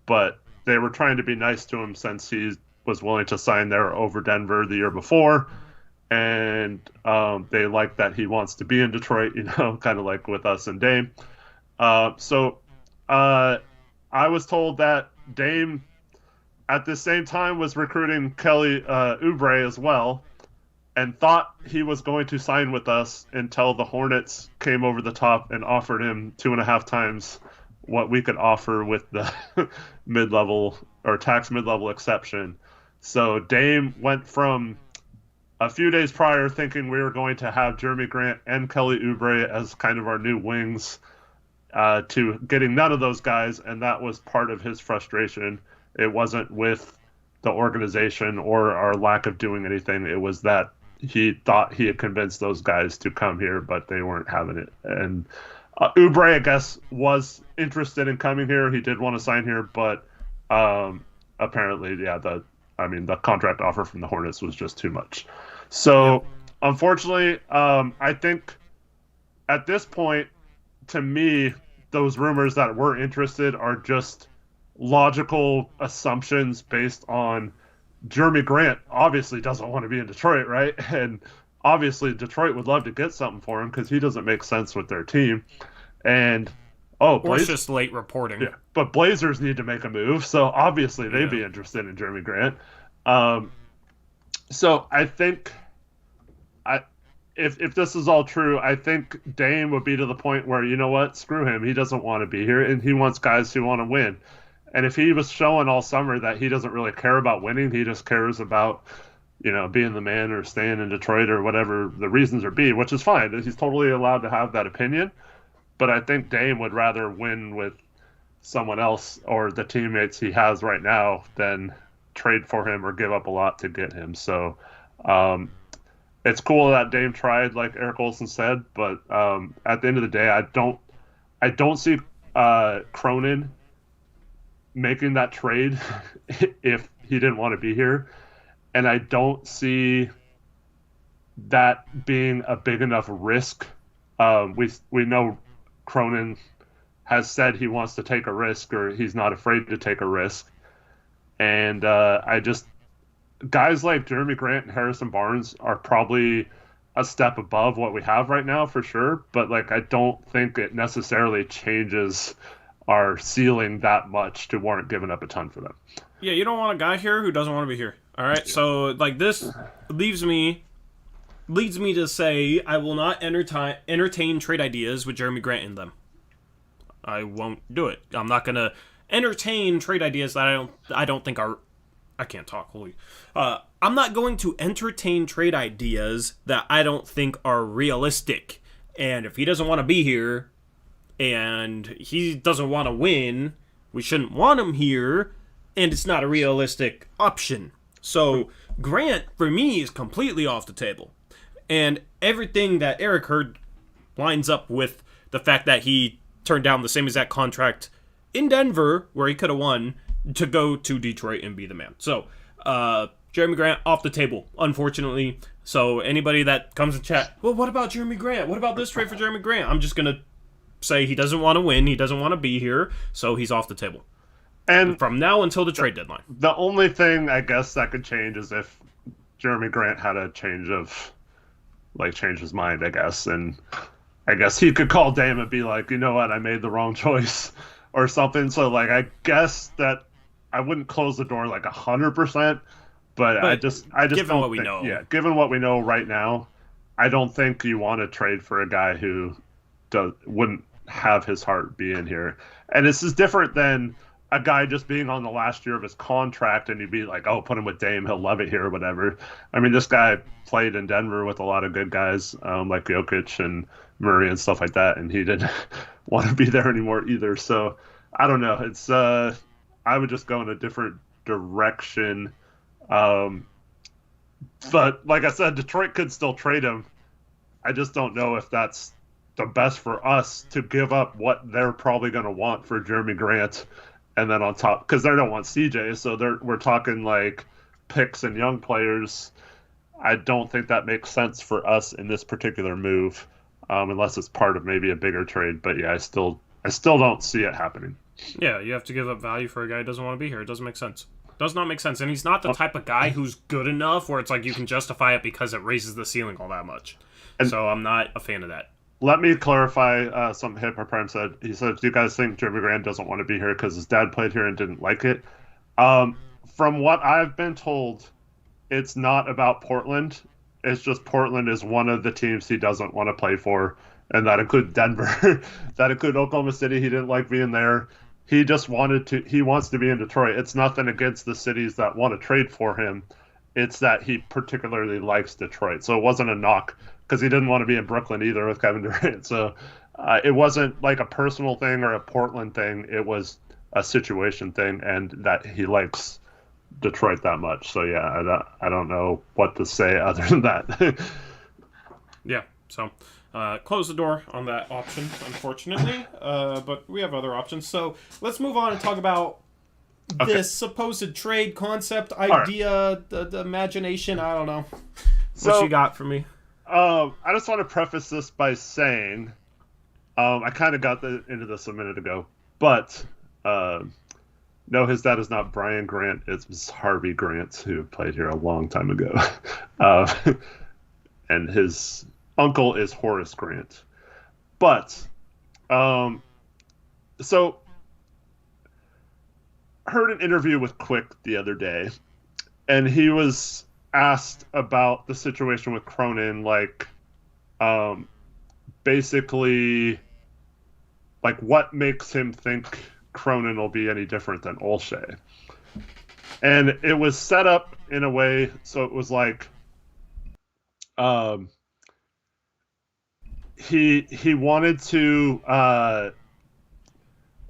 But they were trying to be nice to him since he was willing to sign there over Denver the year before. And they like that he wants to be in Detroit, kind of like with us and Dame. So I was told that Dame, at the same time, was recruiting Kelly Oubre as well, and thought he was going to sign with us until the Hornets came over the top and offered him 2.5 times what we could offer with the mid-level or tax mid-level exception. So Dame went from a few days prior thinking we were going to have Jerami Grant and Kelly Oubre as kind of our new wings to getting none of those guys, and that was part of his frustration. It wasn't with the organization or our lack of doing anything. It was that he thought he had convinced those guys to come here, but they weren't having it. And Oubre, I guess, was interested in coming here. He did want to sign here, but apparently, the contract offer from the Hornets was just too much. So, unfortunately, I think at this point, to me, those rumors that were interested are just logical assumptions based on Jerami Grant obviously doesn't want to be in Detroit, right? And obviously Detroit would love to get something for him because he doesn't make sense with their team. And or it's just late reporting. Yeah, but Blazers need to make a move, so obviously they'd be interested in Jerami Grant. So I think, if this is all true, I think Dame would be to the point where, you know what, screw him. He doesn't want to be here, and he wants guys who want to win. And if he was showing all summer that he doesn't really care about winning, he just cares about, being the man or staying in Detroit or whatever the reasons are be, which is fine. He's totally allowed to have that opinion. But I think Dame would rather win with someone else or the teammates he has right now than trade for him or give up a lot to get him. So it's cool that Dame tried, like Eric Olson said, but at the end of the day, I don't see Cronin making that trade if he didn't want to be here, and I don't see that being a big enough risk. We know Cronin has said he wants to take a risk, or he's not afraid to take a risk. And guys like Jerami Grant and Harrison Barnes are probably a step above what we have right now for sure. But like, I don't think it necessarily changes our ceiling that much to warrant giving up a ton for them. Yeah, you don't want a guy here who doesn't want to be here. All right, so like this leads me to say I will not entertain trade ideas with Jerami Grant in them. I won't do it. I'm not gonna entertain trade ideas that I don't think are. I can't talk. Holy. I'm not going to entertain trade ideas that I don't think are realistic. And if he doesn't want to be here, and he doesn't want to win, we shouldn't want him here, and it's not a realistic option. So Grant, for me, is completely off the table. And everything that Eric heard lines up with the fact that he turned down the same exact contract in Denver, where he could have won, to go to Detroit and be the man. So, Jerami Grant off the table, unfortunately. So anybody that comes in chat, well, what about Jerami Grant? What about this trade for Jerami Grant? I'm just going to say he doesn't want to win. He doesn't want to be here. So he's off the table. And from now until the trade deadline. The only thing I guess that could change is if Jerami Grant had a change his mind, I guess. And I guess he could call Dame and be like, you know what, I made the wrong choice or something. So like, I guess that I wouldn't close the door like 100%, but I just given what we know. Yeah, given what we know right now, I don't think you want to trade for a guy who wouldn't have his heart be in here. And this is different than a guy just being on the last year of his contract and you'd be like, oh, put him with Dame, he'll love it here or whatever. I mean, this guy played in Denver with a lot of good guys like Jokic and Murray and stuff like that, and he didn't want to be there anymore either. So I don't know. It's I would just go in a different direction. But like I said, Detroit could still trade him. I just don't know if that's the best for us to give up what they're probably going to want for Jerami Grant. And then on top, because they don't want CJ, so we're talking like picks and young players. I don't think that makes sense for us in this particular move, unless it's part of maybe a bigger trade. But yeah, I still don't see it happening. Yeah, you have to give up value for a guy who doesn't want to be here. It doesn't make sense. Does not make sense. And he's not the type of guy who's good enough where it's like you can justify it because it raises the ceiling all that much. And so I'm not a fan of that. Let me clarify something Hippo Prime said. He said, do you guys think Jerami Grant doesn't want to be here because his dad played here and didn't like it? From what I've been told, it's not about Portland. It's just Portland is one of the teams he doesn't want to play for, and that includes Denver. That includes Oklahoma City. He didn't like being there. He just he wants to be in Detroit. It's nothing against the cities that want to trade for him. It's that he particularly likes Detroit. So it wasn't a knock, because he didn't want to be in Brooklyn either with Kevin Durant. So it wasn't like a personal thing or a Portland thing. It was a situation thing, and that he likes Detroit that much. So yeah, I don't know what to say other than that. Yeah, so close the door on that option, unfortunately. But we have other options. So let's move on and talk about this supposed trade concept, idea, right. the imagination. I don't know. What you got for me? I just want to preface this by saying, I kind of got into this a minute ago, but no, his dad is not Brian Grant. It's Harvey Grant, who played here a long time ago. And his uncle is Horace Grant. But, so, heard an interview with Quick the other day, and he was asked about the situation with Cronin, like, basically, like, what makes him think Cronin will be any different than Olshey. And it was set up in a way so it was like, he wanted to,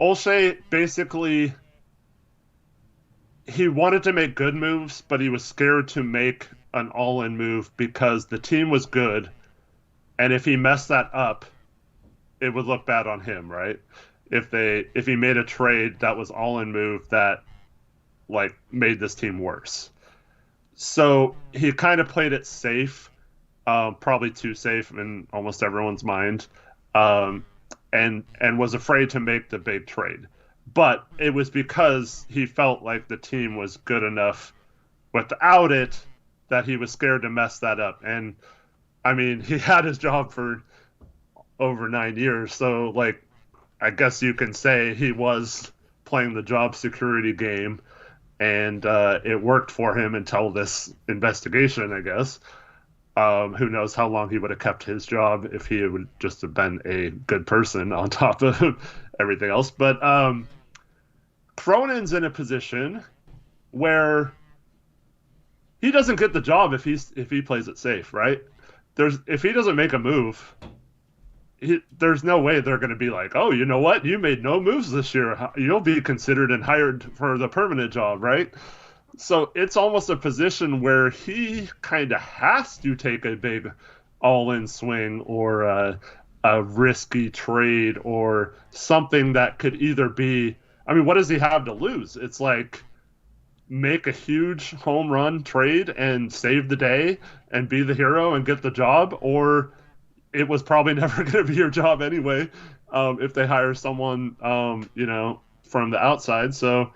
Olshey basically, he wanted to make good moves, but he was scared to make an all-in move because the team was good, and if he messed that up, it would look bad on him, right? If he made a trade that was all-in move that like made this team worse. So he kind of played it safe, probably too safe in almost everyone's mind, and was afraid to make the big trade. but it was because he felt like the team was good enough without it that he was scared to mess that up. And I mean, he had his job for over 9 years, so like I guess you can say he was playing the job security game, and it worked for him until this investigation, I guess. Who knows how long he would have kept his job if he would just have been a good person on top of everything else. But Cronin's in a position where he doesn't get the job if he plays it safe, right? If he doesn't make a move, there's no way they're going to be like, oh, you know what? You made no moves this year. You'll be considered and hired for the permanent job, right? So it's almost a position where he kind of has to take a big all-in swing or a risky trade or something that could either be, I mean, what does he have to lose? It's like make a huge home run trade and save the day and be the hero and get the job, or it was probably never going to be your job anyway if they hire someone, from the outside. So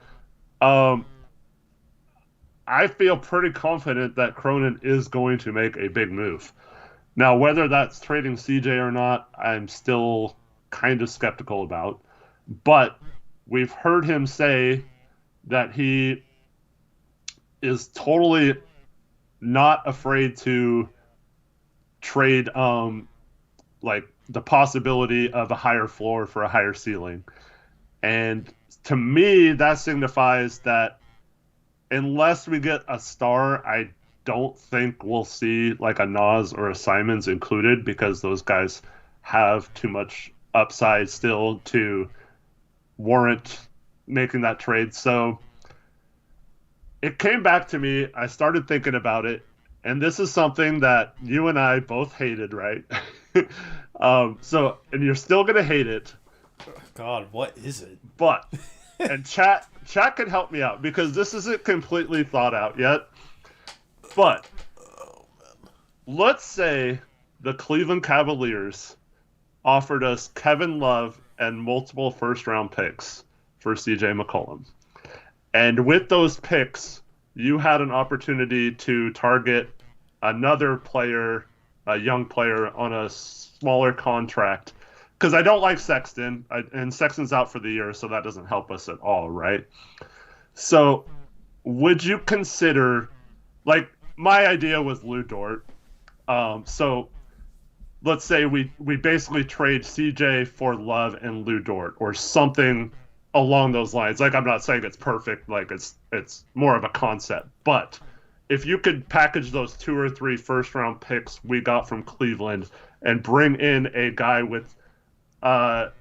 I feel pretty confident that Cronin is going to make a big move. Now, whether that's trading CJ or not, I'm still kind of skeptical about. But we've heard him say that he is totally not afraid to trade like the possibility of a higher floor for a higher ceiling. And to me, that signifies that unless we get a star, I don't think we'll see like a Nas or a Simons included, because those guys have too much upside still to warrant making that trade. So it came back to me. I started thinking about it, and this is something that you and I both hated, right? And you're still gonna hate it. God, what is it? But and chat can help me out because this isn't completely thought out yet. But let's say the Cleveland Cavaliers offered us Kevin Love and multiple first-round picks for CJ McCollum. And with those picks, you had an opportunity to target another player, a young player, on a smaller contract. Because I don't like Sexton, and Sexton's out for the year, so that doesn't help us at all, right? So would you consider, like, my idea was Lou Dort. So let's say we basically trade CJ for Love and Lou Dort or something along those lines. Like, I'm not saying it's perfect, like it's more of a concept. But if you could package those 2 or 3 first-round picks we got from Cleveland and bring in a guy with a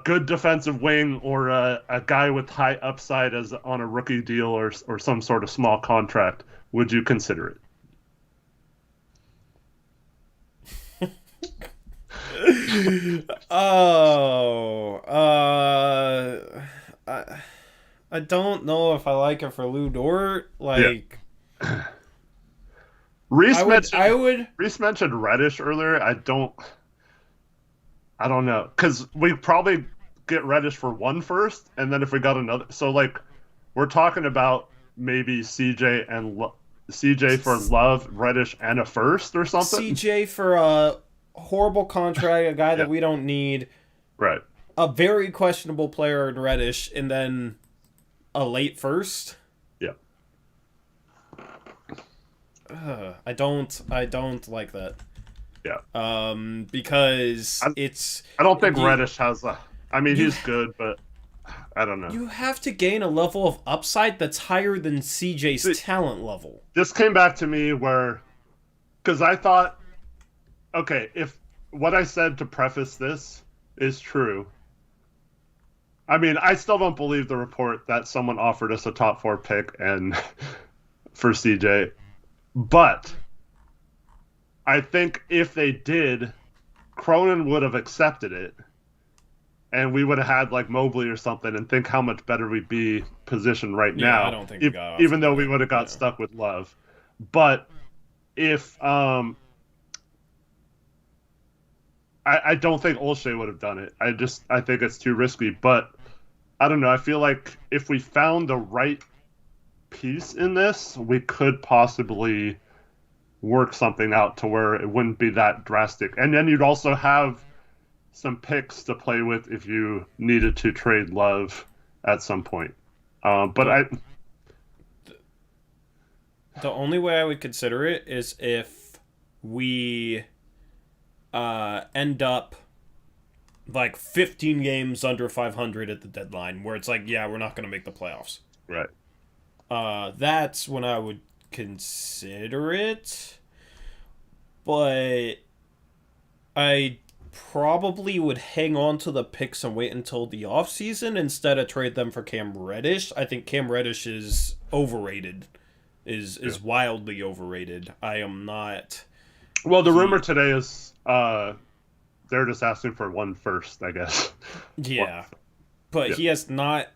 good defensive wing or a guy with high upside as on a rookie deal or some sort of small contract, would you consider it? I don't know if I like it for Lou Dort. Like, yeah. Reese Reese mentioned Reddish earlier. I don't know, because we probably get Reddish for 1 first, and then if we got another, so like we're talking about maybe CJ for Love, Reddish, and a first or something. CJ for a horrible contract, a guy that we don't need. Right. A very questionable player in Reddish, and then a late first. Yeah. I don't like that. Yeah. Because I don't think Reddish has a. I mean, he's good, but I don't know. You have to gain a level of upside that's higher than CJ's talent level. This came back to me because I thought, okay, if what I said to preface this is true, I mean, I still don't believe the report that someone offered us a top 4 pick and for CJ, but I think if they did, Cronin would have accepted it, and we would have had like Mobley or something, and think how much better we'd be positioned right now. I don't think even though we would have got stuck with Love. But if I don't think Olshey would have done it. I think it's too risky. But I don't know. I feel like if we found the right piece in this, we could possibly work something out to where it wouldn't be that drastic. And then you'd also have some picks to play with if you needed to trade Love at some point. The only way I would consider it is if we end up like 15 games under 500 at the deadline, where it's like, yeah, we're not going to make the playoffs. Right. That's when I would consider it. But I probably would hang on to the picks and wait until the offseason instead of trade them for Cam Reddish. I think Cam Reddish is overrated. Is wildly overrated. I am not... Well, the rumor today is they're just asking for 1 first, I guess. Yeah. But he has not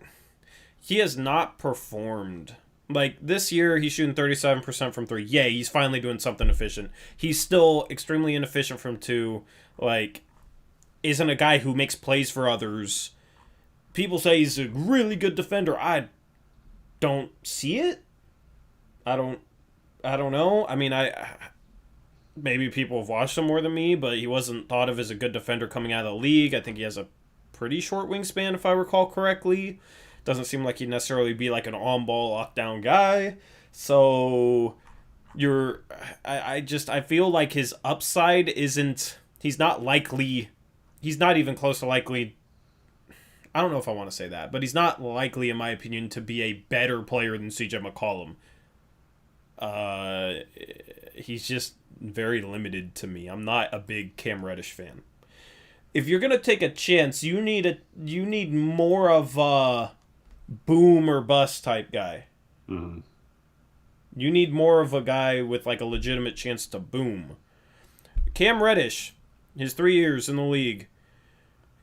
performed. Like, this year, he's shooting 37% from 3. Yeah, he's finally doing something efficient. He's still extremely inefficient from 2. Like, isn't a guy who makes plays for others. People say he's a really good defender. I don't see it. I don't know. I mean, maybe people have watched him more than me, but he wasn't thought of as a good defender coming out of the league. I think he has a pretty short wingspan, if I recall correctly. Doesn't seem like he'd necessarily be like an on-ball, lockdown guy. So I feel like his upside isn't... He's not even close to likely... I don't know if I want to say that, but he's not likely, in my opinion, to be a better player than CJ McCollum. He's just very limited to me. I'm not a big Cam Reddish fan. If you're gonna take a chance, you need more of a boom or bust type guy. Mm-hmm. You need more of a guy with like a legitimate chance to boom. Cam Reddish, his 3 years in the league,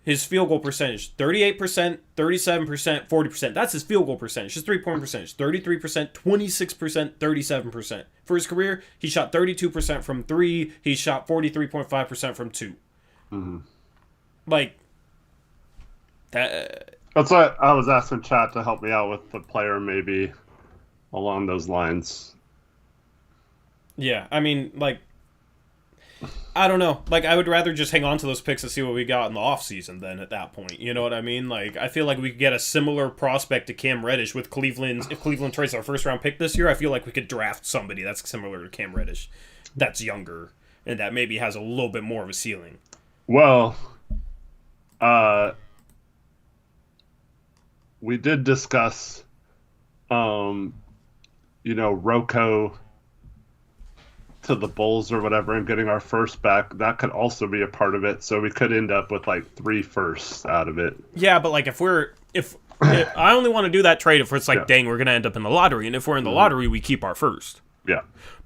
his field goal percentage, 38%, 37%, 40%. That's his field goal percentage. His three-point percentage, 33%, 26%, 37%. For his career, he shot 32% from 3. He shot 43.5% from 2. Mm-hmm. Like, that... That's why I was asking chat to help me out with the player maybe along those lines. Yeah, I mean, like, I don't know. Like, I would rather just hang on to those picks and see what we got in the offseason then at that point. You know what I mean? Like, I feel like we could get a similar prospect to Cam Reddish with Cleveland. If Cleveland trades our first-round pick this year, I feel like we could draft somebody that's similar to Cam Reddish, that's younger, and that maybe has a little bit more of a ceiling. Well, we did discuss, Rocco to the Bulls or whatever and getting our first back. That could also be a part of it. So we could end up with like 3 firsts out of it. Yeah, but like if I only want to do that trade if it's like, dang, we're going to end up in the lottery. And if we're in the lottery, we keep our first. Yeah.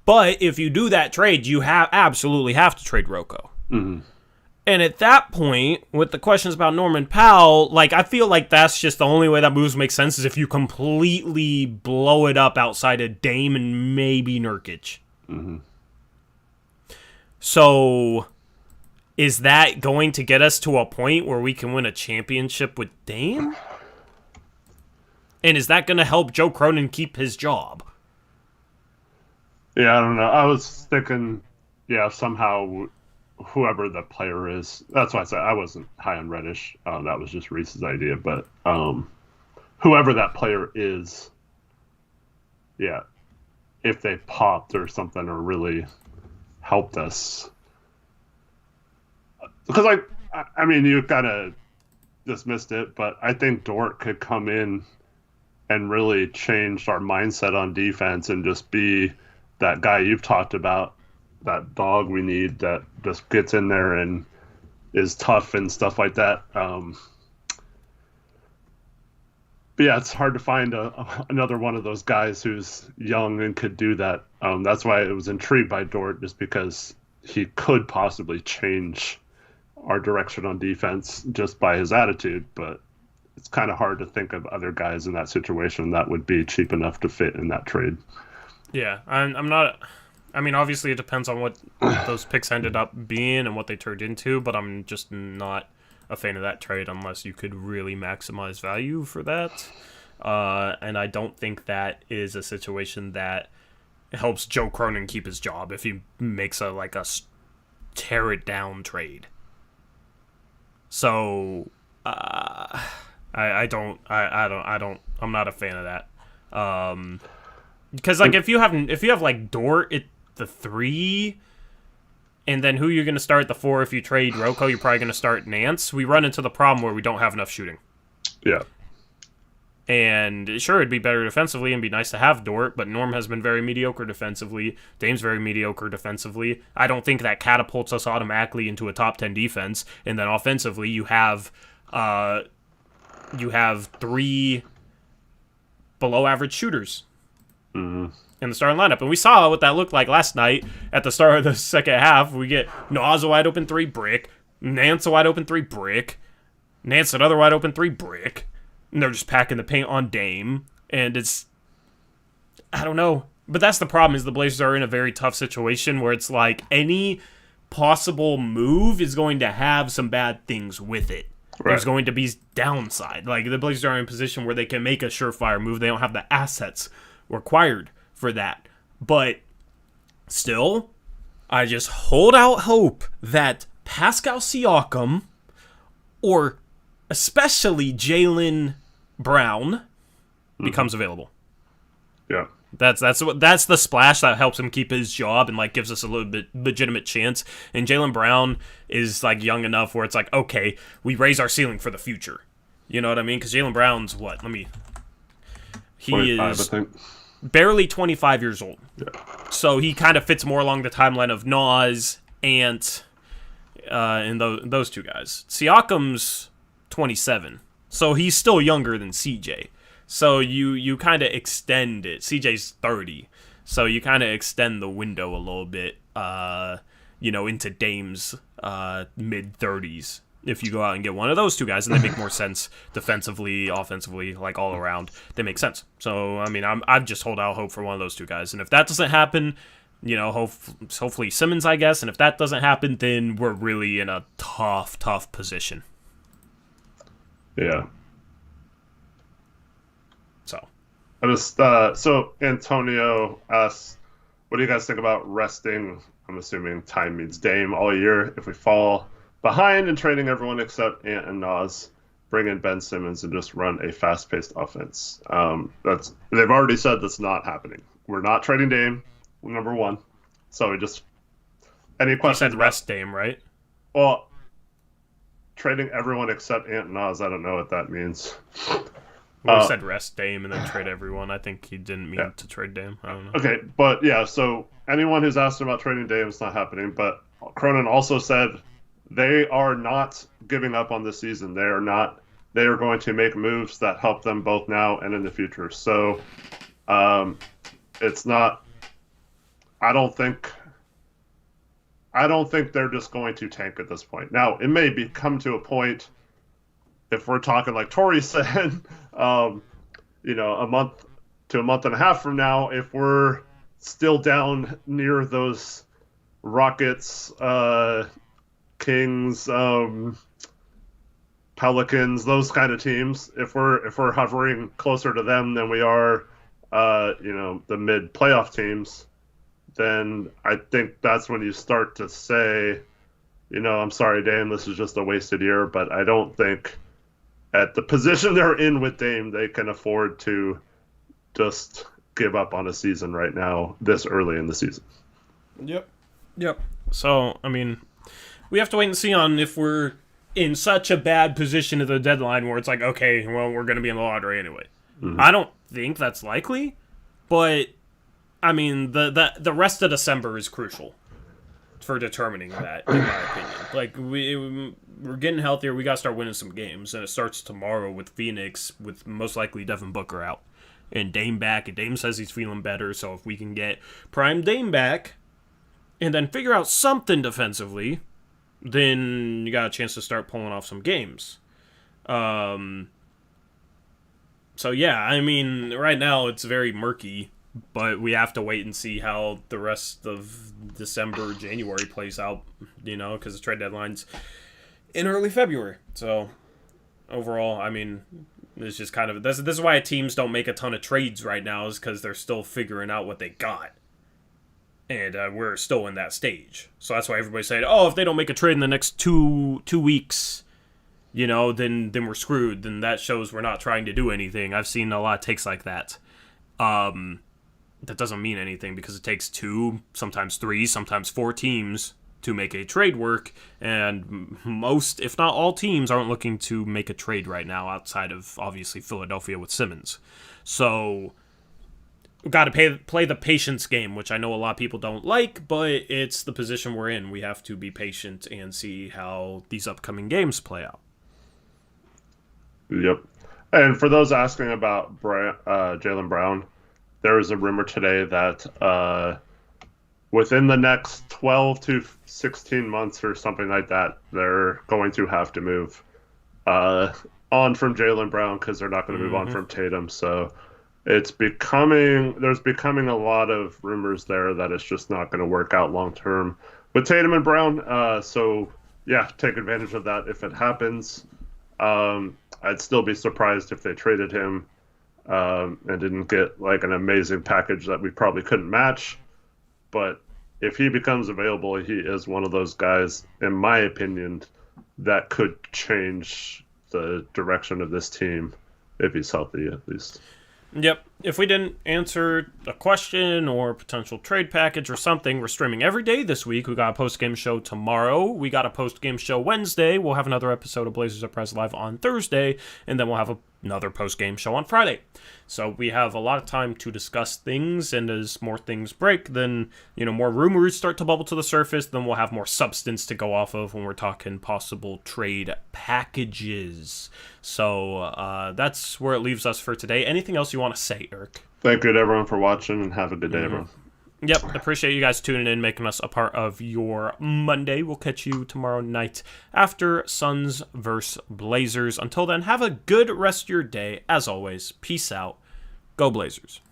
But if you do that trade, you absolutely have to trade Rocco. Mm-hmm. And at that point, with the questions about Norman Powell, like, I feel like that's just the only way that moves make sense is if you completely blow it up outside of Dame and maybe Nurkic. Mm-hmm. So, is that going to get us to a point where we can win a championship with Dame? And is that going to help Joe Cronin keep his job? Yeah, I don't know. I was thinking, somehow... whoever the player is. That's why I said I wasn't high on Reddish. That was just Reese's idea. But whoever that player is, if they popped or something or really helped us. Because, I mean, you kind of dismissed it, but I think Dort could come in and really change our mindset on defense and just be that guy you've talked about. That dog we need that just gets in there and is tough and stuff like that. But yeah, it's hard to find another one of those guys who's young and could do that. That's why I was intrigued by Dort, just because he could possibly change our direction on defense just by his attitude. But it's kind of hard to think of other guys in that situation that would be cheap enough to fit in that trade. Yeah, I'm not... I mean, obviously it depends on what those picks ended up being and what they turned into, but I'm just not a fan of that trade unless you could really maximize value for that. And I don't think that is a situation that helps Joe Cronin keep his job if he makes a tear it down trade. So I'm not a fan of that. Because if you have Dort at the 3, and then who you're going to start at the 4 if you trade Rocco, you're probably going to start Nance. We run into the problem where we don't have enough shooting. Yeah. And sure, it'd be better defensively and be nice to have Dort, but Norm has been very mediocre defensively. Dame's very mediocre defensively. I don't think that catapults us automatically into a top 10 defense. And then offensively, you have 3 below average shooters in the starting lineup. And we saw what that looked like last night at the start of the second half. We get Nas a wide open 3 brick, Nance a wide open 3 brick, Nance another wide open 3 brick. And they're just packing the paint on Dame. And I don't know. But that's the problem, is the Blazers are in a very tough situation where it's like any possible move is going to have some bad things with it. Right. There's going to be downside. Like, the Blazers are in a position where they can make a surefire move. They don't have the assets required for that. But still, I just hold out hope that Pascal Siakam, or especially Jaylen Brown, becomes available. Yeah. That's the splash that helps him keep his job and gives us a little bit legitimate chance. And Jaylen Brown is young enough where it's okay, we raise our ceiling for the future. You know what I mean? Because Jaylen Brown's he is I think. Barely 25 years old. Yeah. So he kind of fits more along the timeline of Nas, Ant, and those two guys. Siakam's 27, so he's still younger than CJ. So you kind of extend it. CJ's 30, so you kind of extend the window a little bit, into Dame's mid-30s. If you go out and get one of those two guys, and they make more sense defensively, offensively, all around, they make sense. So I've just hold out hope for one of those two guys, and if that doesn't happen, hopefully Simmons, I guess. And if that doesn't happen, then we're really in a tough position. Yeah. So. So Antonio asks, what do you guys think about resting, I'm assuming time means Dame, all year? If we fall behind and trading everyone except Ant and Nas, bring in Ben Simmons and just run a fast-paced offense. They've already said that's not happening. We're not trading Dame, number one. So we just any questions? You said rest Dame, right? Well, trading everyone except Ant and Nas, I don't know what that means. Well, he said rest Dame and then trade everyone. I think he didn't mean to trade Dame. I don't know. Okay, but yeah, so anyone who's asked about trading Dame, it's not happening. But Cronin also said they are not giving up on this season. They are going to make moves that help them both now and in the future. So it's not. I don't think they're just going to tank at this point. Now, it may come to a point, if we're talking like Tori said, a month to a month and a half from now, if we're still down near those Rockets, Kings, Pelicans, those kind of teams, if we're hovering closer to them than we are, the mid playoff teams, then I think that's when you start to say, I'm sorry, Dame, this is just a wasted year. But I don't think at the position they're in with Dame, they can afford to just give up on a season right now, this early in the season. Yep. So, we have to wait and see on if we're in such a bad position at the deadline where it's okay, well, we're going to be in the lottery anyway. Mm-hmm. I don't think that's likely, but the rest of December is crucial for determining that, in my opinion. We're getting healthier. We got to start winning some games, and it starts tomorrow with Phoenix, with most likely Devin Booker out and Dame back. And Dame says he's feeling better, so if we can get prime Dame back and then figure out something defensively, then you got a chance to start pulling off some games. So yeah, right now it's very murky. But we have to wait and see how the rest of December, January plays out, because the trade deadline's in early February. So overall, I mean, it's just kind of this is why teams don't make a ton of trades right now, is because they're still figuring out what they got, and we're still in that stage. So that's why everybody's saying, oh, if they don't make a trade in the next two weeks, then we're screwed. Then that shows we're not trying to do anything. I've seen a lot of takes like that. That doesn't mean anything because it takes 2, sometimes 3, sometimes 4 teams to make a trade work, and most, if not all, teams aren't looking to make a trade right now outside of, obviously, Philadelphia with Simmons. So, we've got to play the patience game, which I know a lot of people don't like, but it's the position we're in. We have to be patient and see how these upcoming games play out. Yep. And for those asking about Jaylen Brown, there was a rumor today that within the next 12 to 16 months or something like that, they're going to have to move on from Jaylen Brown because they're not going to move on from Tatum. So there's becoming a lot of rumors there that it's just not going to work out long term with Tatum and Brown. So yeah, take advantage of that if it happens. I'd still be surprised if they traded him and didn't get like an amazing package that we probably couldn't match. But if he becomes available, he is one of those guys, in my opinion, that could change the direction of this team if he's healthy, at least. Yep. If we didn't answer a question or potential trade package or something, we're streaming every day this week. We got a post-game show tomorrow. We got a post-game show Wednesday. We'll have another episode of Blazers Uprise Live on Thursday, and then we'll have another post-game show on Friday. So we have a lot of time to discuss things, and as more things break, then, more rumors start to bubble to the surface, then we'll have more substance to go off of when we're talking possible trade packages. So that's where it leaves us for today. Anything else you want to say, Eric? Thank you to everyone for watching, and have a good day, everyone. Yep, appreciate you guys tuning in, making us a part of your Monday. We'll catch you tomorrow night after Suns vs. Blazers. Until then, have a good rest of your day. As always, peace out. Go Blazers.